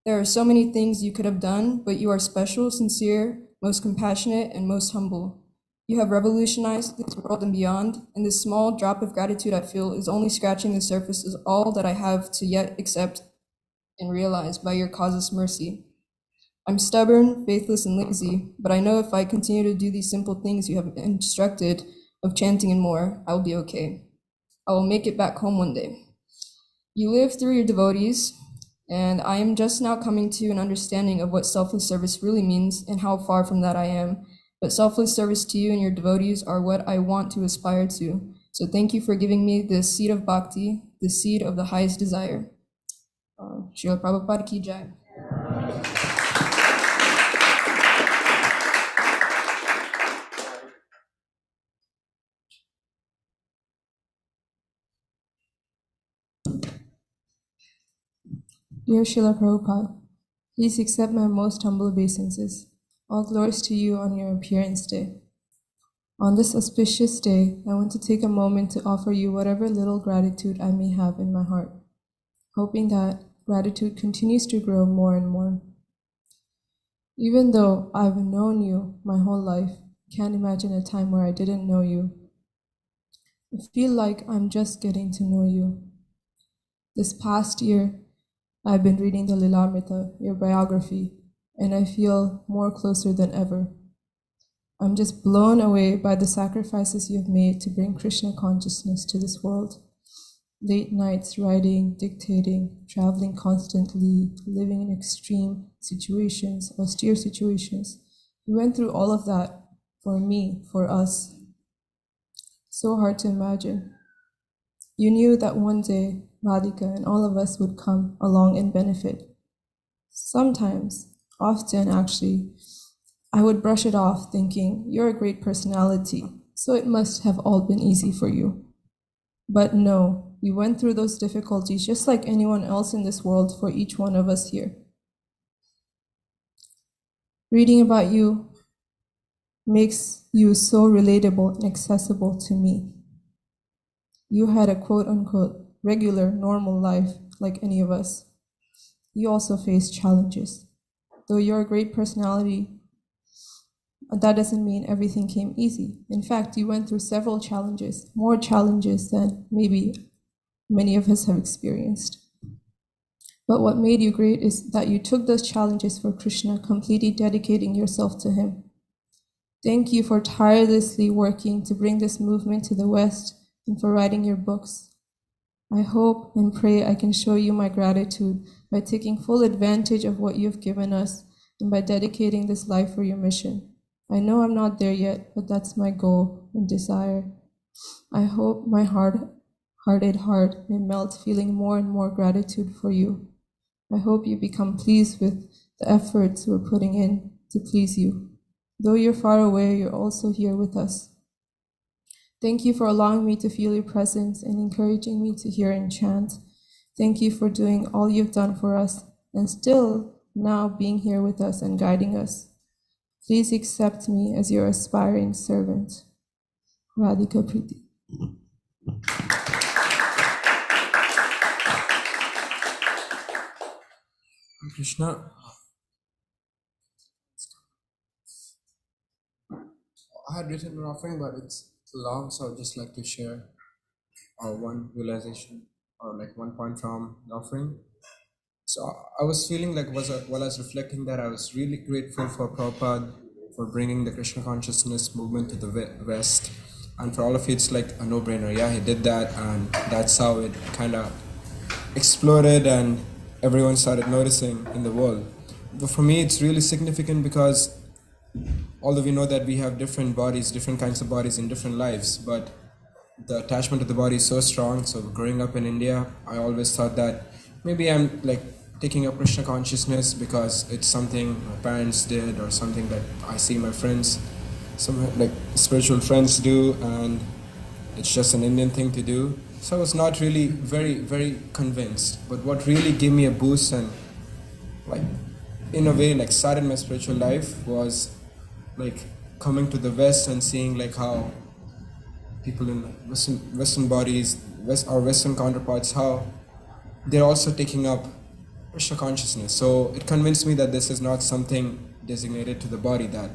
There are so many things you could have done, but you are special, sincere, most compassionate, and most humble. You have revolutionized this world and beyond, and this small drop of gratitude I feel is only scratching the surface of all that I have to yet accept and realize by your causeless mercy. I'm stubborn, faithless, and lazy, but I know if I continue to do these simple things you have instructed of chanting and more, I will be okay. I will make it back home one day. You live through your devotees, and I am just now coming to an understanding of what selfless service really means and how far from that I am. But selfless service to you and your devotees are what I want to aspire to. So thank you for giving me the seed of bhakti, the seed of the highest desire. Srila Prabhupada ki jai. Dear Srila Prabhupada, please accept my most humble obeisances. All glories to you on your appearance day. On this auspicious day, I want to take a moment to offer you whatever little gratitude I may have in my heart, hoping that gratitude continues to grow more and more. Even though I've known you my whole life, I can't imagine a time where I didn't know you. I feel like I'm just getting to know you. This past year, I've been reading the Lilamrita, your biography, and I feel more closer than ever. I'm just blown away by the sacrifices you've made to bring Krishna consciousness to this world. Late nights writing, dictating, traveling constantly, living in extreme situations, austere situations. You went through all of that for me, for us. So hard to imagine. You knew that one day Radhika and all of us would come along and benefit. Sometimes, often actually, I would brush it off thinking, you're a great personality, so it must have all been easy for you. But no, you went through those difficulties just like anyone else in this world for each one of us here. Reading about you makes you so relatable and accessible to me. You had a quote-unquote regular, normal life like any of us. You also faced challenges. Though you're a great personality, that doesn't mean everything came easy. In fact, you went through several challenges, more challenges than maybe many of us have experienced. But what made you great is that you took those challenges for Krishna, completely dedicating yourself to him. Thank you for tirelessly working to bring this movement to the West and for writing your books. I hope and pray I can show you my gratitude by taking full advantage of what you've given us and by dedicating this life for your mission. I know I'm not there yet, but that's my goal and desire. I hope my hard-hearted heart may melt, feeling more and more gratitude for you. I hope you become pleased with the efforts we're putting in to please you. Though you're far away, you're also here with us. Thank you for allowing me to feel your presence and encouraging me to hear and chant. Thank you for doing all you've done for us and still now being here with us and guiding us. Please accept me as your aspiring servant. Radhika Priti. Krishna, I had written an offering, but it's long, so I'd just like to share one realization or like one point from the offering. So I was feeling like while I was reflecting that I was really grateful for Prabhupada for bringing the Krishna consciousness movement to the West. And for all of you, it's like a no-brainer. Yeah, he did that, and that's how it kind of exploded and everyone started noticing in the world. But for me, it's really significant because although we know that we have different bodies, different kinds of bodies in different lives, but the attachment to the body is so strong. So growing up in India, I always thought that maybe I'm like taking up Krishna consciousness because it's something my parents did or something that I see my friends. some like spiritual friends do, and it's just an Indian thing to do. So I was not really very convinced. But what really gave me a boost and like in a way like started my spiritual life was like coming to the West and seeing like how people in Western bodies, our Western counterparts, how they're also taking up Krishna consciousness. So it convinced me that this is not something designated to the body, that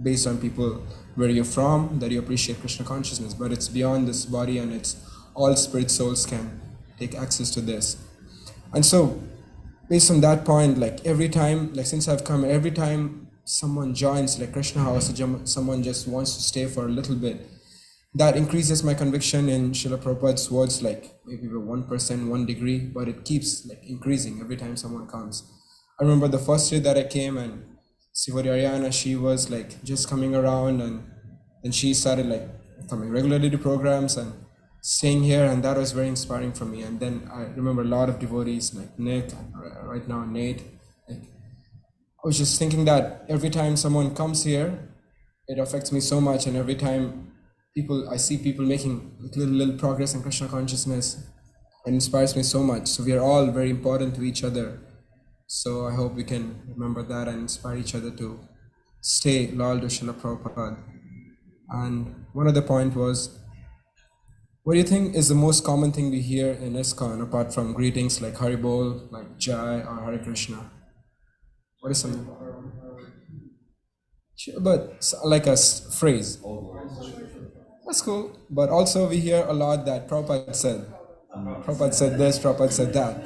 based on people where you're from, that you appreciate Krishna consciousness, but it's beyond this body, and it's all spirit souls can take access to this. And so based on that point, like every time, like since I've come, every time someone joins like Krishna house, someone just wants to stay for a little bit, that increases my conviction in Srila Prabhupada's words, like maybe 1%, 1 degree, but it keeps like increasing every time someone comes. I remember the first year that I came, and Sivori Ariana, she was like just coming around, and then she started like coming regularly to programs and staying here, and that was very inspiring for me. And then I remember a lot of devotees like Nick, and right now Nate. Like, I was just thinking that every time someone comes here, it affects me so much, and every time I see people making little progress in Krishna consciousness, it inspires me so much. So we are all very important to each other. So I hope we can remember that and inspire each other to stay loyal to Srila Prabhupada. And one other point was, what do you think is the most common thing we hear in ISKCON apart from greetings like Hari Bol, like Jai or Hare Krishna? What is something? But like a phrase. That's cool. But also we hear a lot that Prabhupada said. Prabhupada said this, Prabhupada said that.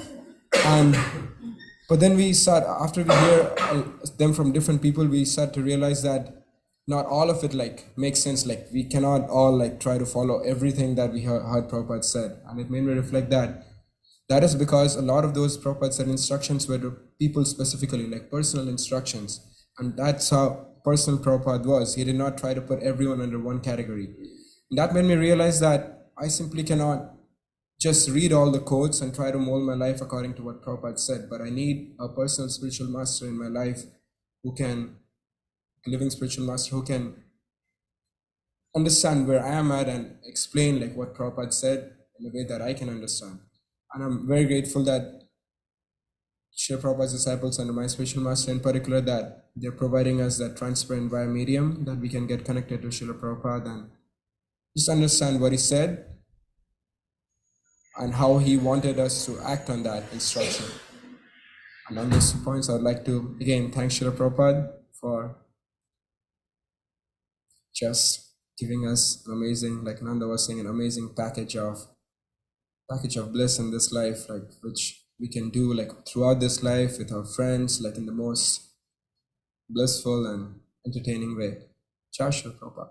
But then we start, after we hear them from different people, we start to realize that not all of it like makes sense. Like we cannot all like try to follow everything that we heard Prabhupada said. And it made me reflect that that is because a lot of those Prabhupada said instructions were to people specifically, like personal instructions. And that's how personal Prabhupada was. He did not try to put everyone under one category. And that made me realize that I simply cannot just read all the quotes and try to mold my life according to what Prabhupada said, but I need a personal spiritual master in my life who can, a living spiritual master who can understand where I am at and explain like what Prabhupada said in a way that I can understand. And I'm very grateful that Srila Prabhupada's disciples and my spiritual master in particular, that they're providing us that transparent via medium that we can get connected to Srila Prabhupada and just understand what he said and how he wanted us to act on that instruction. And on those points, I would like to again thank Srila Prabhupada for just giving us an amazing, like Nanda was saying, an amazing package of bliss in this life, like which we can do like throughout this life with our friends, like in the most blissful and entertaining way. Jai Srila Prabhupada.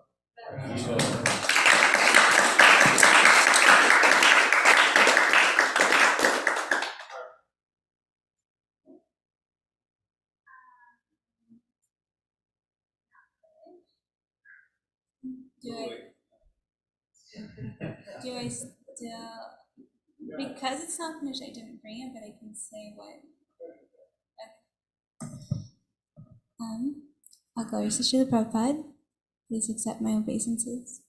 Do I still, because it's not finished, I didn't bring it, but I can say what. All glories to Srila Prabhupada. Please accept my obeisances.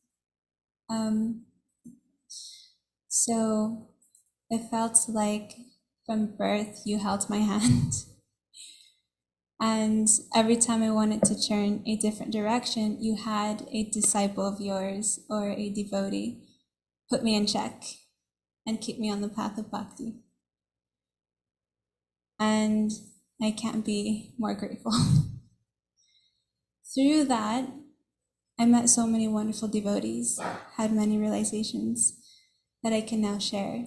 So it felt like from birth you held my hand. And every time I wanted to turn a different direction, you had a disciple of yours or a devotee put me in check and keep me on the path of bhakti. And I can't be more grateful. Through that, I met so many wonderful devotees, had many realizations that I can now share.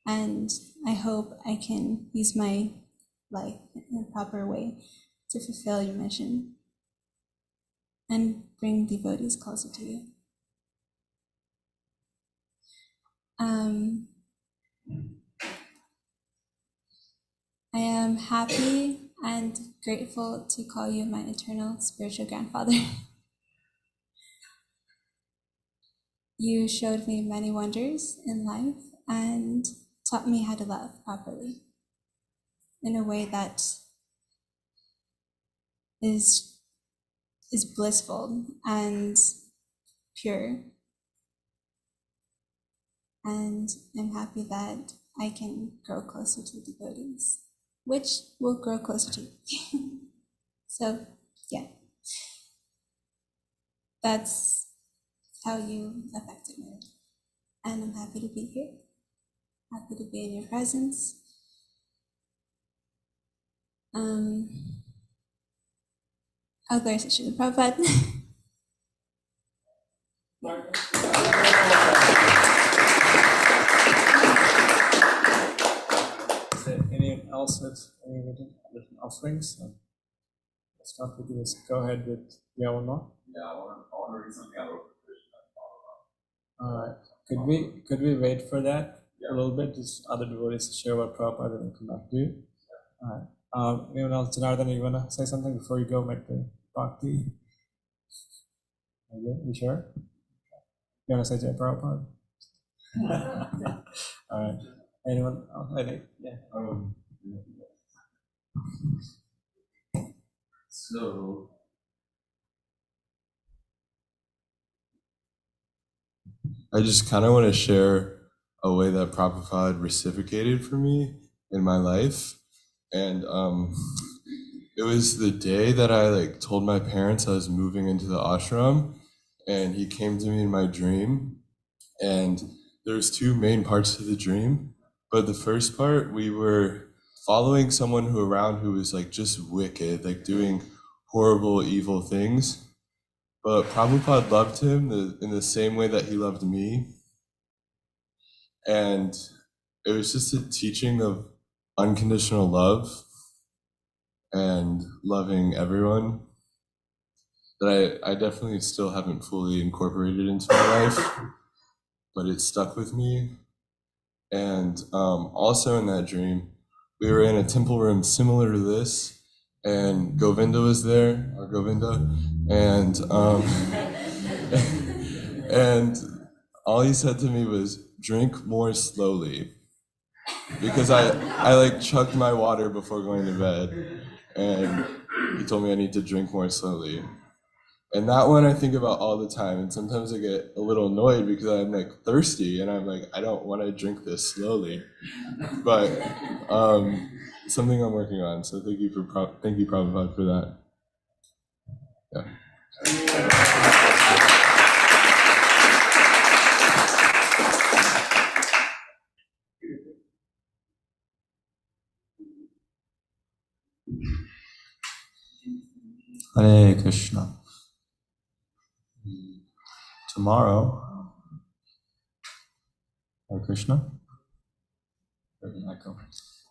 And I hope I can use my life in a proper way to fulfill your mission and bring devotees closer to you. I am happy and grateful to call you my eternal spiritual grandfather. You showed me many wonders in life and taught me how to love properly in a way that is is blissful and pure. And I'm happy that I can grow closer to the devotees, which will grow closer to you. So, yeah, that's how you affected me. And I'm happy to be here, happy to be in your presence. I'll go to Srila Prabhupada. Is there anyone else with any written offerings? Let's start with you. Let's go ahead with Yavana. Yeah, I want to read something I wrote for Krishna. All right. Could we wait for that a little bit? Just other devotees to share what Prabhupada and come back to you. All right. Anyone else? Janardhan, you want to say something before you go make the bhakti? Okay, you sure? You want to say Jai Prabhupada? All right. Anyone else? Yeah. So, I just kind of want to share a way that Prabhupada reciprocated for me in my life. And it was the day that I told my parents I was moving into the ashram, and he came to me in my dream. And there's two main parts to the dream. But the first part, we were following someone who was just wicked, doing horrible, evil things. But Prabhupada loved him in the same way that he loved me. And it was just a teaching of unconditional love and loving everyone that I definitely still haven't fully incorporated into my life, but it stuck with me. And also in that dream, we were in a temple room similar to this, and Govinda was there, our Govinda, and and all he said to me was, "Drink more slowly," because I chugged my water before going to bed, and he told me I need to drink more slowly. And that one I think about all the time, and sometimes I get a little annoyed because I'm thirsty, and I'm I don't want to drink this slowly, but something I'm working on. So thank you Prabhupada for that. Yeah. Hare Krishna. Tomorrow, Hare Krishna.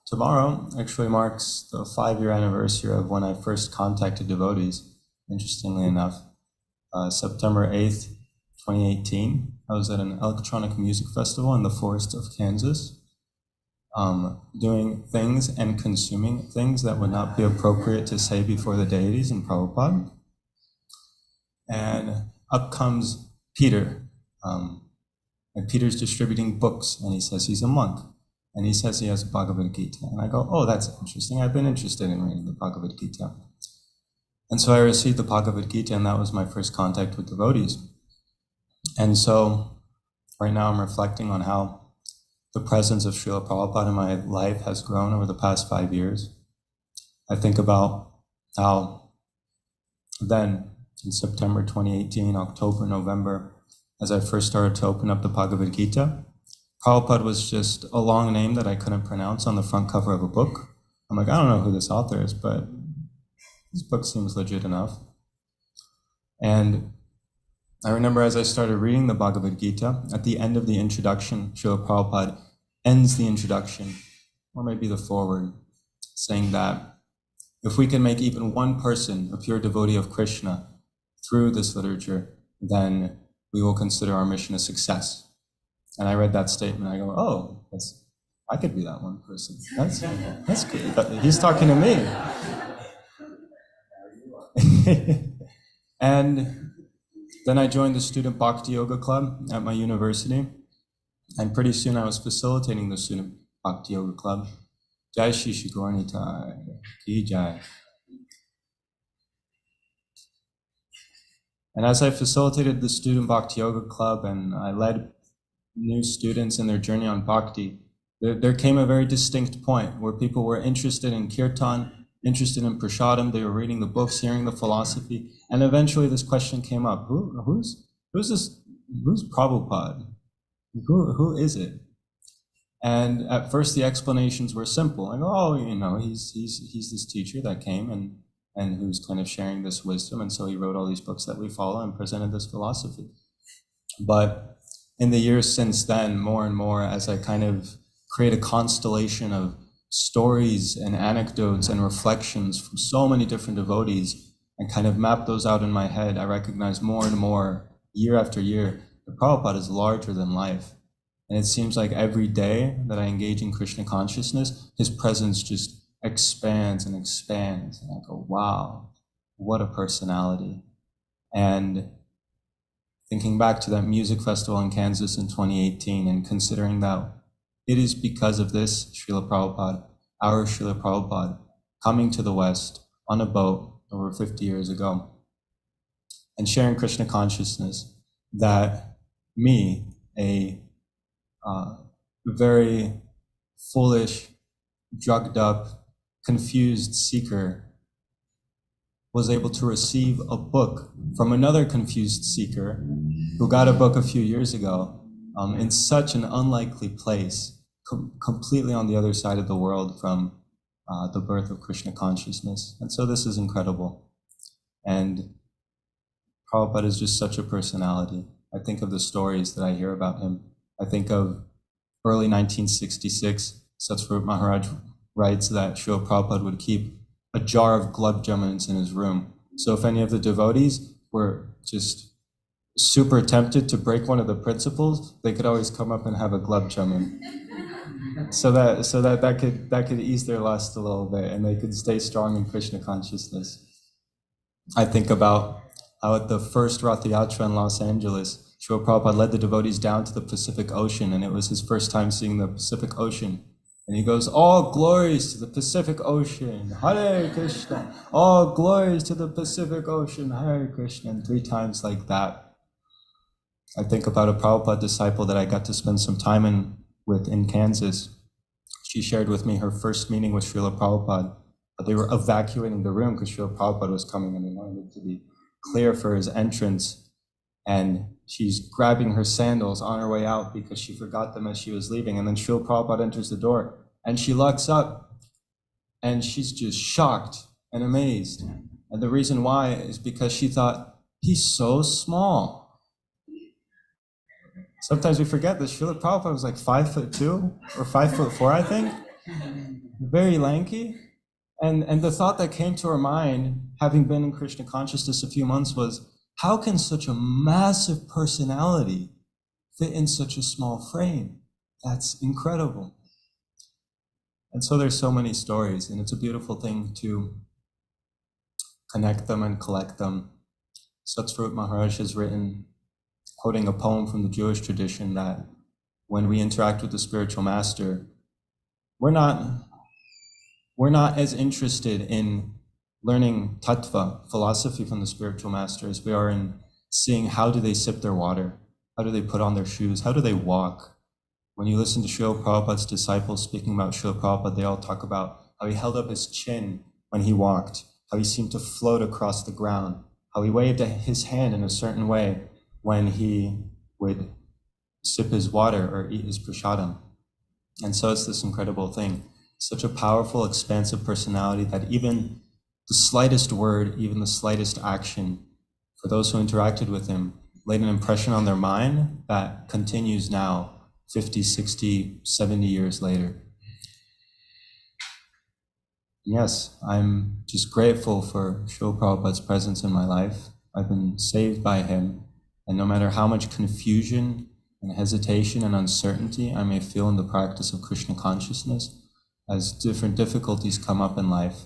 Tomorrow actually marks the 5-year anniversary of when I first contacted devotees, interestingly enough. September 8th, 2018, I was at an electronic music festival in the forest of Kansas, doing things and consuming things that would not be appropriate to say before the deities and Prabhupada. And up comes Peter, and Peter's distributing books, and he says he's a monk, and he says he has Bhagavad Gita. And I go, oh, that's interesting. I've been interested in reading the Bhagavad Gita. And so I received the Bhagavad Gita, and that was my first contact with devotees. And so right now I'm reflecting on how the presence of Srila Prabhupada in my life has grown over the past 5 years. I think about how then, in September 2018, October, November, as I first started to open up the Bhagavad Gita, Prabhupada was just a long name that I couldn't pronounce on the front cover of a book. I'm I don't know who this author is, but this book seems legit enough. And I remember as I started reading the Bhagavad Gita, at the end of the introduction, Srila Prabhupada ends the introduction, or maybe the foreword, saying that if we can make even one person a pure devotee of Krishna through this literature, then we will consider our mission a success. And I read that statement, I go, oh, I could be that one person. That's good. He's talking to me. And then I joined the Student Bhakti Yoga Club at my university. And pretty soon I was facilitating the Student Bhakti Yoga Club. Jai Shri Shri Gaura Nitai, Ki Jai. And as I facilitated the Student Bhakti Yoga Club and I led new students in their journey on Bhakti, there came a very distinct point where people were interested in kirtan, interested in prasadam, they were reading the books, hearing the philosophy, and eventually this question came up: who's Prabhupada? Who is it? And at first the explanations were simple, like, oh, you know, he's this teacher that came and who's kind of sharing this wisdom, and so he wrote all these books that we follow and presented this philosophy. But in the years since then, more and more, as I kind of create a constellation of stories and anecdotes and reflections from so many different devotees and kind of map those out in my head, I recognize more and more, year after year, that Prabhupada is larger than life. And it seems like every day that I engage in Krishna consciousness, his presence just expands and expands. And I go, wow, what a personality. And thinking back to that music festival in Kansas in 2018 and considering that it is because of this Srila Prabhupada, our Srila Prabhupada, coming to the West on a boat over 50 years ago and sharing Krishna consciousness, that me, a very foolish, drugged up, confused seeker, was able to receive a book from another confused seeker who got a book a few years ago in such an unlikely place, completely on the other side of the world from the birth of Krishna consciousness. And so this is incredible. And Prabhupada is just such a personality. I think of the stories that I hear about him. I think of early 1966, Satsvarup Maharaj writes that Srila Prabhupada would keep a jar of gulab jamuns in his room. So if any of the devotees were just super tempted to break one of the principles, they could always come up and have a gulab jamun. So that could ease their lust a little bit and they could stay strong in Krishna consciousness. I think about how at the first Rath Yatra in Los Angeles, Srila Prabhupada led the devotees down to the Pacific Ocean, and it was his first time seeing the Pacific Ocean. And he goes, all glories to the Pacific Ocean, Hare Krishna. All glories to the Pacific Ocean, Hare Krishna. And 3 times like that. I think about a Prabhupada disciple that I got to spend some time with in Kansas. She shared with me her first meeting with Srila Prabhupada. But they were evacuating the room because Srila Prabhupada was coming and they wanted it to be clear for his entrance. And she's grabbing her sandals on her way out because she forgot them as she was leaving. And then Srila Prabhupada enters the door and she looks up and she's just shocked and amazed. And the reason why is because she thought, he's so small. Sometimes we forget that Srila Prabhupada was like 5'2" or 5'4", I think. Very lanky. And the thought that came to her mind, having been in Krishna consciousness a few months, was, how can such a massive personality fit in such a small frame? That's incredible. And so there's so many stories, and it's a beautiful thing to connect them and collect them. Satsvarup Maharaj has written, quoting a poem from the Jewish tradition, that when we interact with the spiritual master, we're not as interested in learning tattva, philosophy from the spiritual masters. We are in seeing how do they sip their water, how do they put on their shoes, how do they walk. When you listen to Srila Prabhupada's disciples speaking about Srila Prabhupada, they all talk about how he held up his chin when he walked, how he seemed to float across the ground, how he waved his hand in a certain way when he would sip his water or eat his prasadam. And so it's this incredible thing. Such a powerful, expansive personality that even the slightest word, even the slightest action, for those who interacted with him, laid an impression on their mind that continues now, 50, 60, 70 years later. Yes, I'm just grateful for Srila Prabhupada's presence in my life. I've been saved by him, and no matter how much confusion and hesitation and uncertainty I may feel in the practice of Krishna consciousness, as different difficulties come up in life,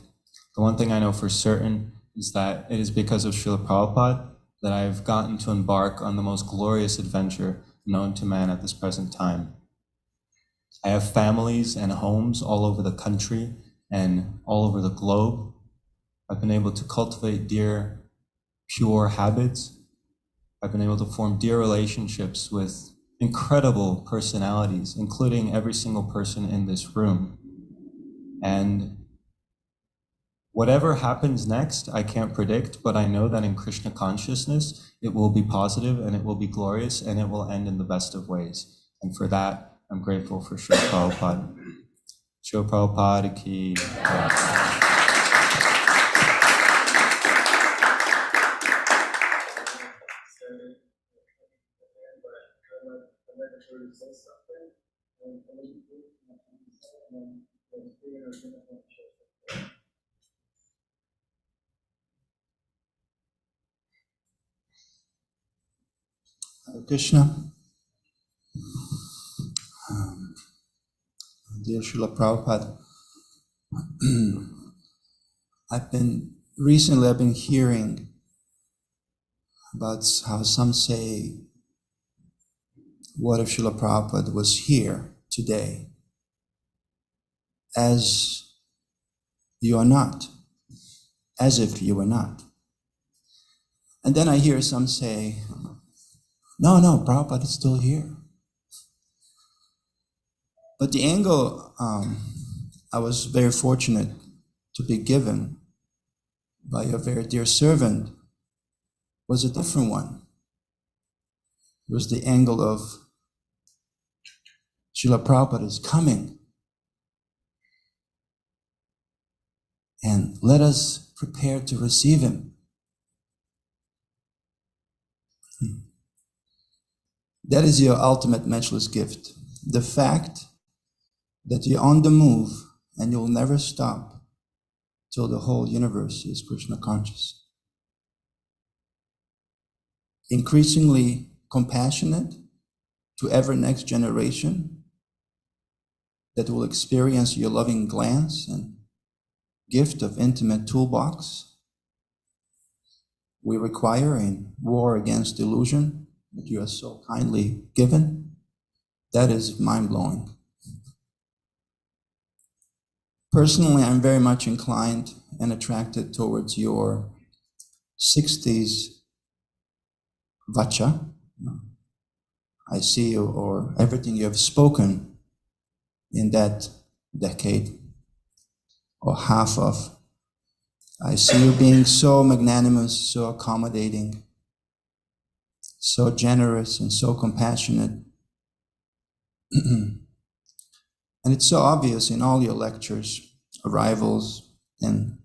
the one thing I know for certain is that it is because of Srila Prabhupada that I've gotten to embark on the most glorious adventure known to man at this present time. I have families and homes all over the country and all over the globe. I've been able to cultivate dear, pure habits I've been able to form dear relationships with incredible personalities, including every single person in this room. And whatever happens next, I can't predict, but I know that in Krishna consciousness, it will be positive and it will be glorious and it will end in the best of ways. And for that, I'm grateful for Srila Prabhupada. Srila Prabhupada ki jai. Hare Krishna. Dear Srila Prabhupada, I've been hearing about how some say, what if Srila Prabhupada was here today? As you are not, as if you were not. And then I hear some say, no, Prabhupada is still here. But the angle I was very fortunate to be given by your very dear servant was a different one. It was the angle of Srila Prabhupada is coming. And let us prepare to receive him. That is your ultimate matchless gift. The fact that you're on the move and you'll never stop till the whole universe is Krishna conscious. Increasingly compassionate to ever next generation that will experience your loving glance and gift of intimate toolbox we require in war against delusion that you are so kindly given. That is mind-blowing. Personally, I'm very much inclined and attracted towards your 60s vacha. I see you, or everything you have spoken in that decade or half of. I see you being so magnanimous, so accommodating, so generous and so compassionate. And it's so obvious in all your lectures, arrivals, and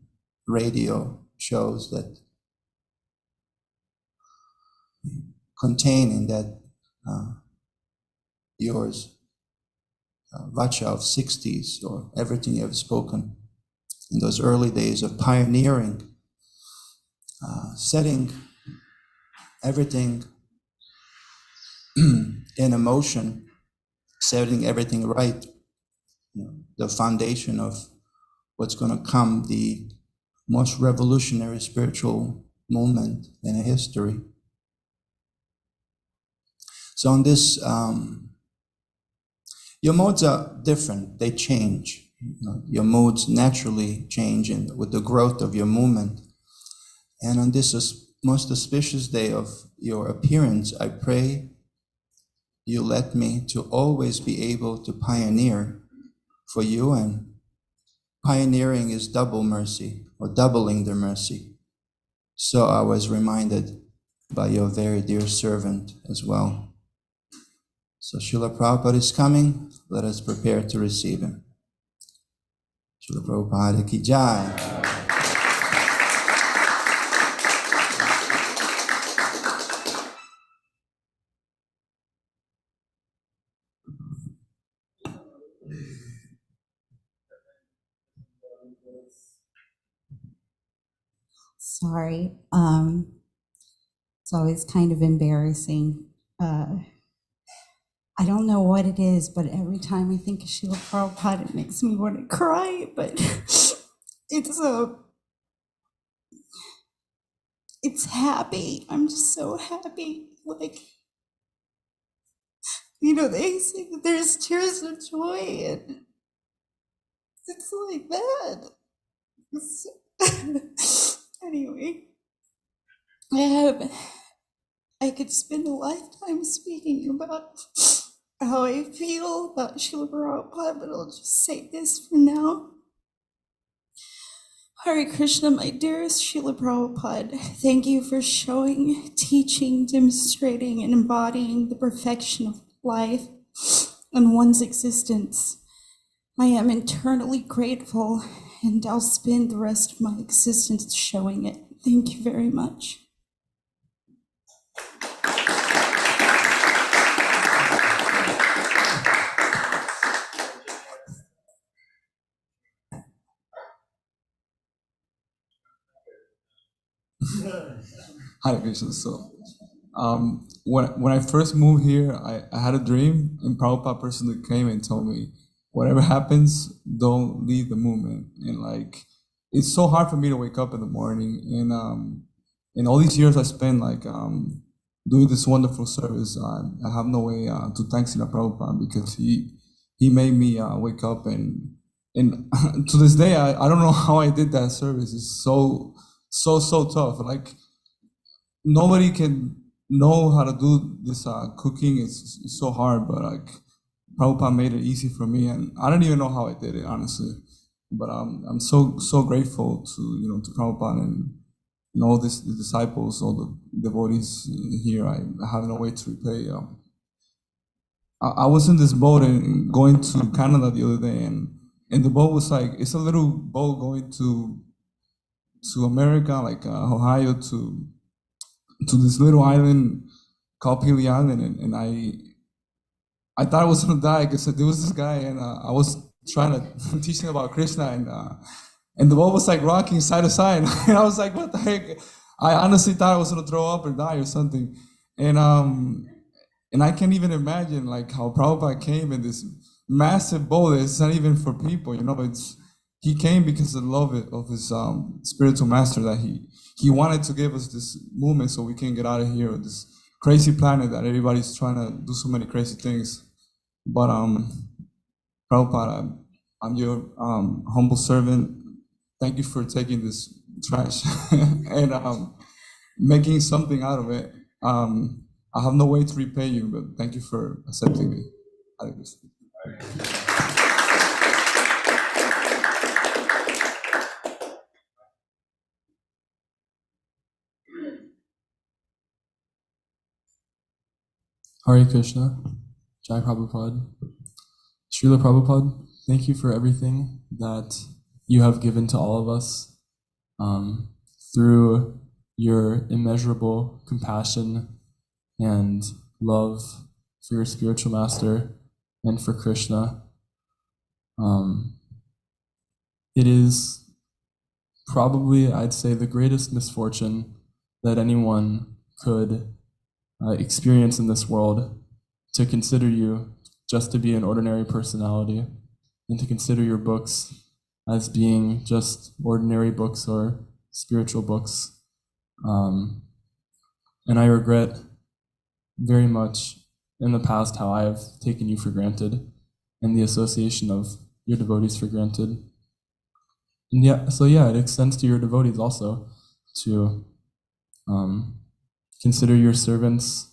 radio shows that contain in that yours vacha of 60s, or everything you have spoken in those early days of pioneering, setting everything in a motion, setting everything right, the foundation of what's going to come, the most revolutionary spiritual movement in history. So on this, your modes are different, they change. Your moods naturally change with the growth of your movement. And on this most auspicious day of your appearance, I pray you let me to always be able to pioneer for you, and pioneering is double mercy, or doubling the mercy. So I was reminded by your very dear servant as well. So Srila Prabhupada is coming, let us prepare to receive him. Srila Prabhupada ki jai. Sorry. It's always kind of embarrassing. I don't know what it is, but every time I think of Srila Prabhupada, it makes me want to cry, but it's happy. I'm just so happy. Like, they say that there's tears of joy, and it's like that. Anyway, I have I could spend a lifetime speaking about how I feel about Srila Prabhupada, but I'll just say this for now. Hare Krishna, my dearest Srila Prabhupada, thank you for showing, teaching, demonstrating, and embodying the perfection of life and one's existence. I am eternally grateful, and I'll spend the rest of my existence showing it. Thank you very much. Hare Krishna. So, when I first moved here, I had a dream, and Prabhupada personally came and told me, whatever happens, don't leave the movement. And like, it's so hard for me to wake up in the morning. And all these years I spent like doing this wonderful service, I have no way to thank Srila Prabhupada, because he made me wake up, and to this day I don't know how I did that service. It's so tough. Like, nobody can know how to do this cooking. It's so hard, but like Prabhupada made it easy for me, and I don't even know how I did it, honestly. But I'm so grateful to to Prabhupada and all the disciples, all the devotees here. I have no way to repay. I was in this boat and going to Canada the other day, and the boat was like, it's a little boat going to America, like Ohio, to this little island called Pili Island, and I thought I was gonna die, because there was this guy, and I was trying to teach him about Krishna, and the boat was like rocking side to side, and I was like, what the heck? I honestly thought I was gonna throw up or die or something, and I can't even imagine like how Prabhupada came in this massive boat. It's not even for people, he came because of the love of his spiritual master, that he wanted to give us this movement so we can get out of here, this crazy planet that everybody's trying to do so many crazy things. But Prabhupada, I'm your humble servant. Thank you for taking this trash and making something out of it. I have no way to repay you, but thank you for accepting me. Hare Krishna. Hare Krishna, Jai Prabhupada. Srila Prabhupada, thank you for everything that you have given to all of us through your immeasurable compassion and love for your spiritual master and for Krishna. It is probably, I'd say, the greatest misfortune that anyone could experience in this world, to consider you just to be an ordinary personality, and to consider your books as being just ordinary books or spiritual books. And I regret very much in the past how I have taken you for granted, and the association of your devotees for granted. And it extends to your devotees also, to consider your servants,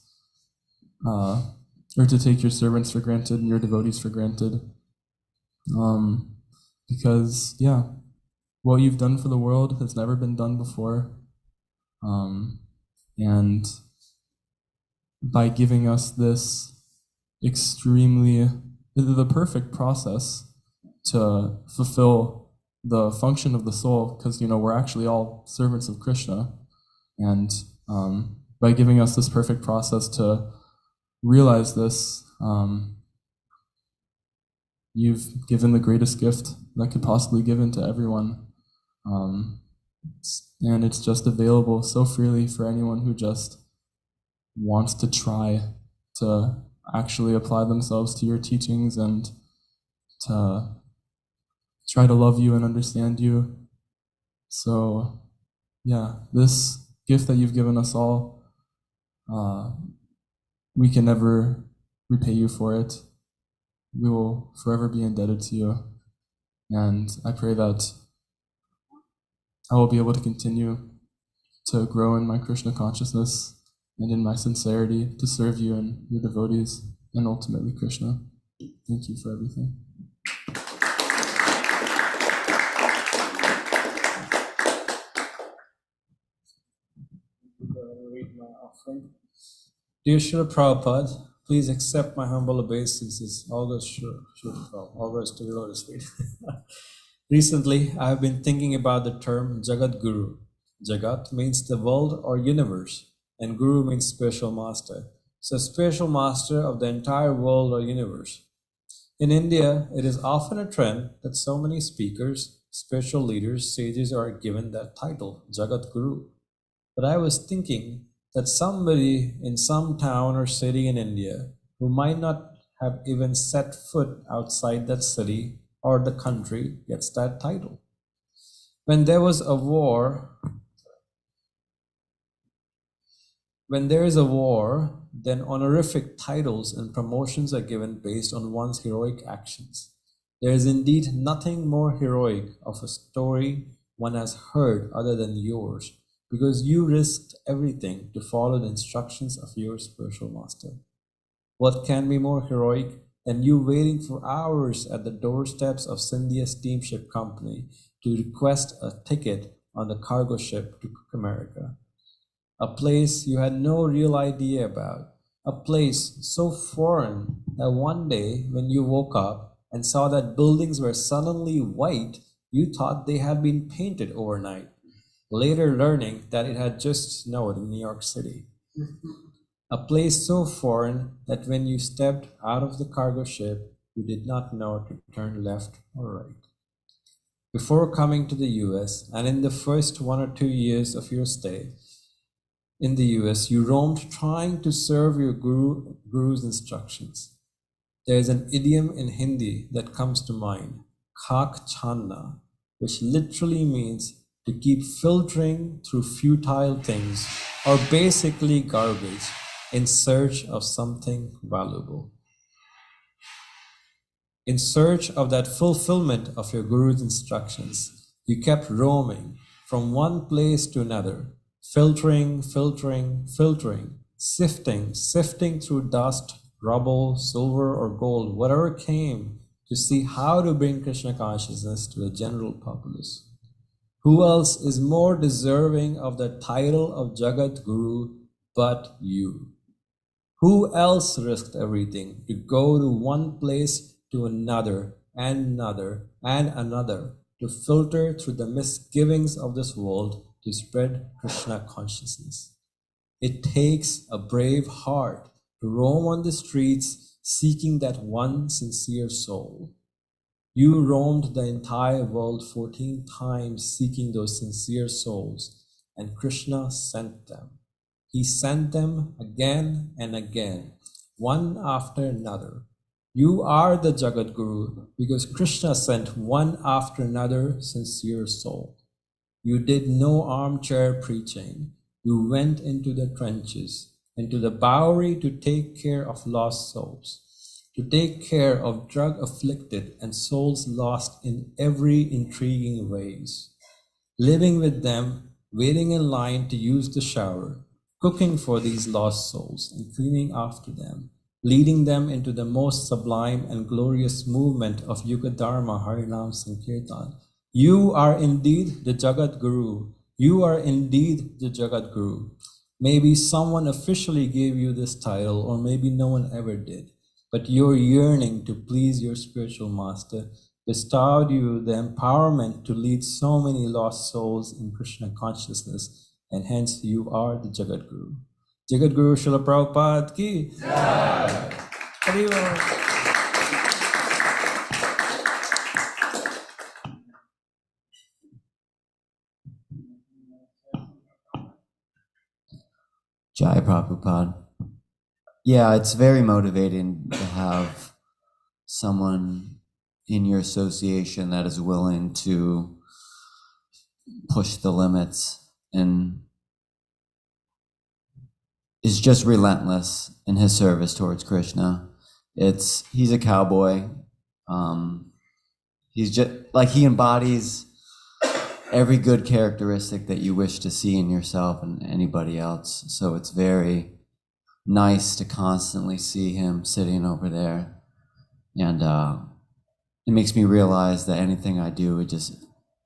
or to take your servants for granted and your devotees for granted. Because, what you've done for the world has never been done before. And by giving us this the perfect process to fulfill the function of the soul, because, we're actually all servants of Krishna. And by giving us this perfect process to realize this, you've given the greatest gift that could possibly be given to everyone. And it's just available so freely for anyone who just wants to try to actually apply themselves to your teachings and to try to love you and understand you. So, this gift that you've given us all, we can never repay you for it. We will forever be indebted to you. And I pray that I will be able to continue to grow in my Krishna consciousness and in my sincerity to serve you and your devotees, and ultimately Krishna. Thank you for everything. Read my offering. Dear Srila Prabhupada, please accept my humble obeisances. August to the Lotus feet. Recently, I have been thinking about the term Jagat Guru. Jagat means the world or universe, and Guru means spiritual master. So, spiritual master of the entire world or universe. In India, it is often a trend that so many speakers, spiritual leaders, sages are given that title, Jagat Guru. But I was thinking that somebody in some town or city in India who might not have even set foot outside that city or the country gets that title. When there is a war, then honorific titles and promotions are given based on one's heroic actions. There is indeed nothing more heroic of a story one has heard other than yours, because you risked everything to follow the instructions of your spiritual master. What can be more heroic than you waiting for hours at the doorsteps of Scindia Steamship Company to request a ticket on the cargo ship to Cook America? A place you had no real idea about, a place so foreign that one day when you woke up and saw that buildings were suddenly white, you thought they had been painted overnight, later learning that it had just snowed in New York City. A place so foreign that when you stepped out of the cargo ship, you did not know to turn left or right. Before coming to the US, and in the first 1 or 2 years of your stay in the US, you roamed trying to serve your guru's instructions. There is an idiom in Hindi that comes to mind, khak channa, which literally means to keep filtering through futile things, or basically garbage, in search of something valuable. In search of that fulfillment of your guru's instructions, you kept roaming from one place to another, filtering, sifting through dust, rubble, silver, or gold, whatever came, to see how to bring Krishna consciousness to the general populace. Who else is more deserving of the title of Jagat Guru but you? Who else risked everything to go to one place to another and another and another to filter through the misgivings of this world to spread Krishna consciousness? It takes a brave heart to roam on the streets seeking that one sincere soul. You roamed the entire world 14 times seeking those sincere souls, and Krishna sent them. He sent them again and again, one after another. You are the Jagat Guru because Krishna sent one after another sincere soul. You did no armchair preaching. You went into the trenches, into the Bowery to take care of lost souls, to take care of drug-afflicted and souls lost in every intriguing ways, living with them, waiting in line to use the shower, cooking for these lost souls and cleaning after them, leading them into the most sublime and glorious movement of Yuga Dharma, Harinam Sankirtan. You are indeed the Jagat Guru. You are indeed the Jagat Guru. Maybe someone officially gave you this title, or maybe no one ever did, but your yearning to please your spiritual master bestowed you the empowerment to lead so many lost souls in Krishna consciousness, and hence you are the Jagat Guru. Jagat Guru Srila Prabhupada ki Jai. Hari Bol. Jai Prabhupada. Yeah, it's very motivating to have someone in your association that is willing to push the limits and is just relentless in his service towards Krishna. He's a cowboy. He's just like he embodies every good characteristic that you wish to see in yourself and anybody else. So it's very nice to constantly see him sitting over there. And it makes me realize that anything I do, it just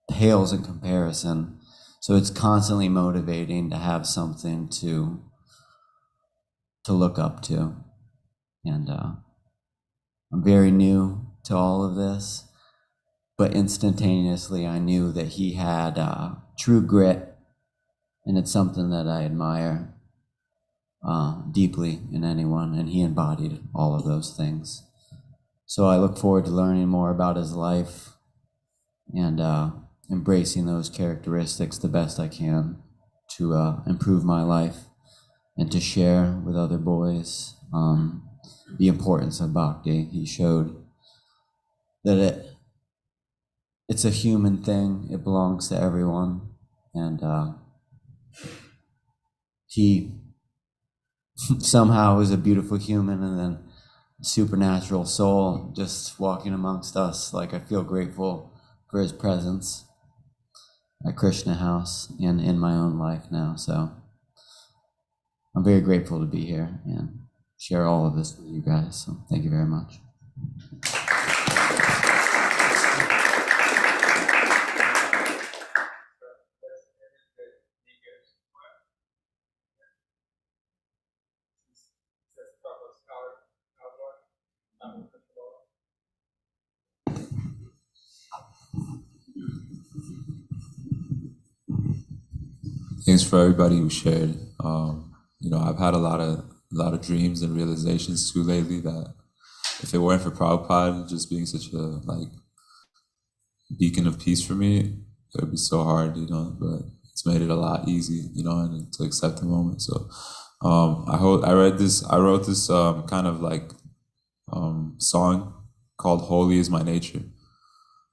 pales in comparison. So it's constantly motivating to have something to look up to. And I'm very new to all of this, but instantaneously I knew that he had true grit, and it's something that I admire deeply in anyone, and he embodied all of those things. So I look forward to learning more about his life and embracing those characteristics the best I can to improve my life and to share with other boys the importance of bhakti. He showed that it's a human thing. It belongs to everyone. And he somehow is a beautiful human and then a supernatural soul just walking amongst us. Like, I feel grateful for his presence at Krishna House and in my own life now. So I'm very grateful to be here and share all of this with you guys. So thank you very much. Thanks for everybody who shared. I've had a lot of dreams and realizations too lately that if it weren't for Prabhupada just being such a beacon of peace for me, it would be so hard, but it's made it a lot easy, and to accept the moment. So I wrote this song called Holy is My Nature.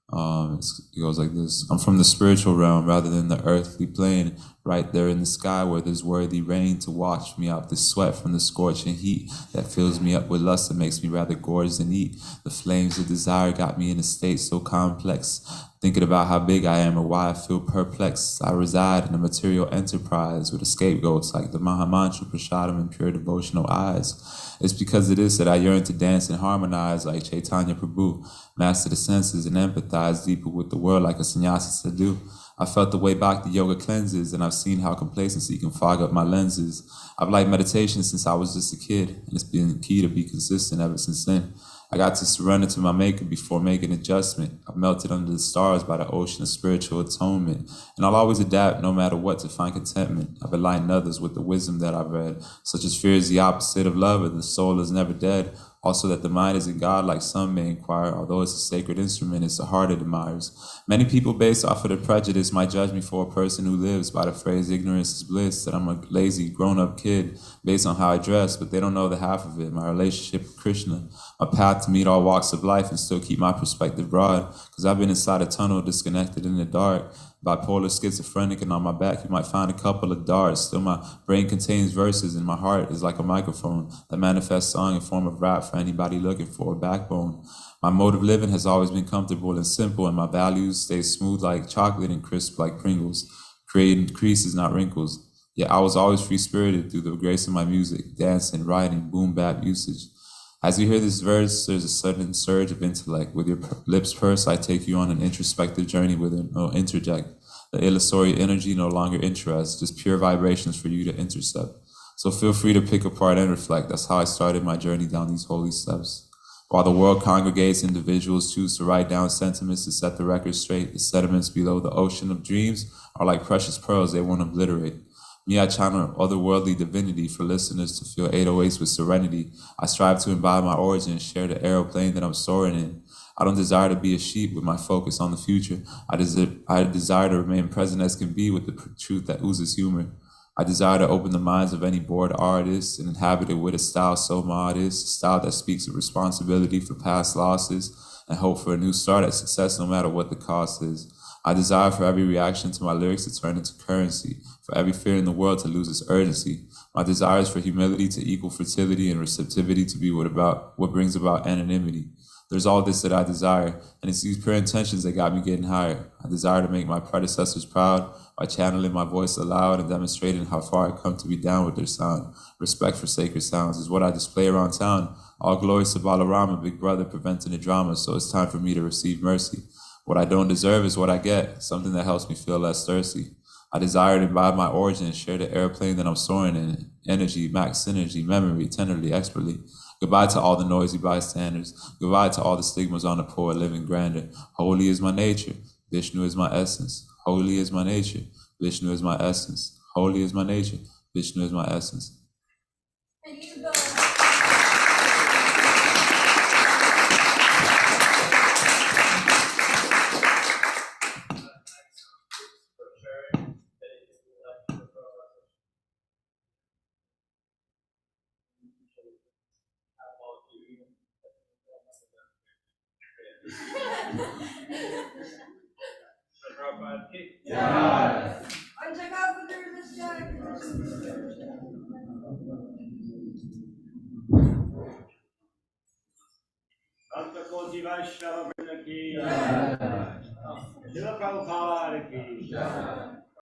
It goes like this. I'm from the spiritual realm rather than the earthly plane, right there in the sky where there's worthy rain to wash me out the sweat from the scorching heat that fills me up with lust that makes me rather gorge than eat. The flames of desire got me in a state so complex, thinking about how big I am or why I feel perplexed. I reside in a material enterprise with scapegoats like the Mahamantra, Prasadam, and pure devotional eyes. It's because of this that I yearn to dance and harmonize like Chaitanya Prabhu, master the senses and empathize deeper with the world like a sannyasi sadhu. I felt the way Bhakti Yoga cleanses, and I've seen how complacency can fog up my lenses. I've liked meditation since I was just a kid, and it's been key to be consistent ever since then. I got to surrender to my maker before making adjustment. I've melted under the stars by the ocean of spiritual atonement, and I'll always adapt no matter what to find contentment. I've enlightened others with the wisdom that I've read, such as fear is the opposite of love, and the soul is never dead. Also that the mind isn't God like some may inquire, although it's a sacred instrument, it's the heart it admires. Many people based off of their prejudice might judge me for a person who lives by the phrase ignorance is bliss, that I'm a lazy grown-up kid based on how I dress, but they don't know the half of it, my relationship with Krishna, my path to meet all walks of life and still keep my perspective broad, because I've been inside a tunnel disconnected in the dark, bipolar, schizophrenic, and on my back you might find a couple of darts. Still my brain contains verses and my heart is like a microphone that manifests song in form of rap for anybody looking for a backbone. My mode of living has always been comfortable and simple, and my values stay smooth like chocolate and crisp like Pringles, creating creases, not wrinkles. Yet I was always free-spirited through the grace of my music, dancing, writing, boom bap usage. As you hear this verse, there's a sudden surge of intellect. With your lips pursed, I take you on an introspective journey with no interject. The illusory energy no longer interests, just pure vibrations for you to intercept. So feel free to pick apart and reflect. That's how I started my journey down these holy steps. While the world congregates, individuals choose to write down sentiments to set the record straight. The sediments below the ocean of dreams are like precious pearls they won't obliterate. Me, I channel otherworldly divinity for listeners to feel 808s with serenity. I strive to embody my origin, share the aeroplane that I'm soaring in. I don't desire to be a sheep with my focus on the future. I desire to remain present as can be with the truth that oozes humor. I desire to open the minds of any bored artist and inhabit it with a style so modest, a style that speaks of responsibility for past losses and hope for a new start at success no matter what the cost is. I desire for every reaction to my lyrics to turn into currency, for every fear in the world to lose its urgency. My desire is for humility to equal fertility and receptivity to be what brings about anonymity. There's all this that I desire, and it's these pure intentions that got me getting higher. I desire to make my predecessors proud by channeling my voice aloud and demonstrating how far I come to be down with their sound. Respect for sacred sounds is what I display around town. All glories to Balarama, big brother, preventing the drama, so it's time for me to receive mercy. What I don't deserve is what I get, something that helps me feel less thirsty. I desire to imbibe my origin, share the airplane that I'm soaring in, energy, max synergy, memory, tenderly, expertly. Goodbye to all the noisy bystanders. Goodbye to all the stigmas on the poor living grander. Holy is my nature. Vishnu is my essence. Holy is my nature. Vishnu is my essence. Holy is my nature. Vishnu is my essence. Srila Prabhupada ki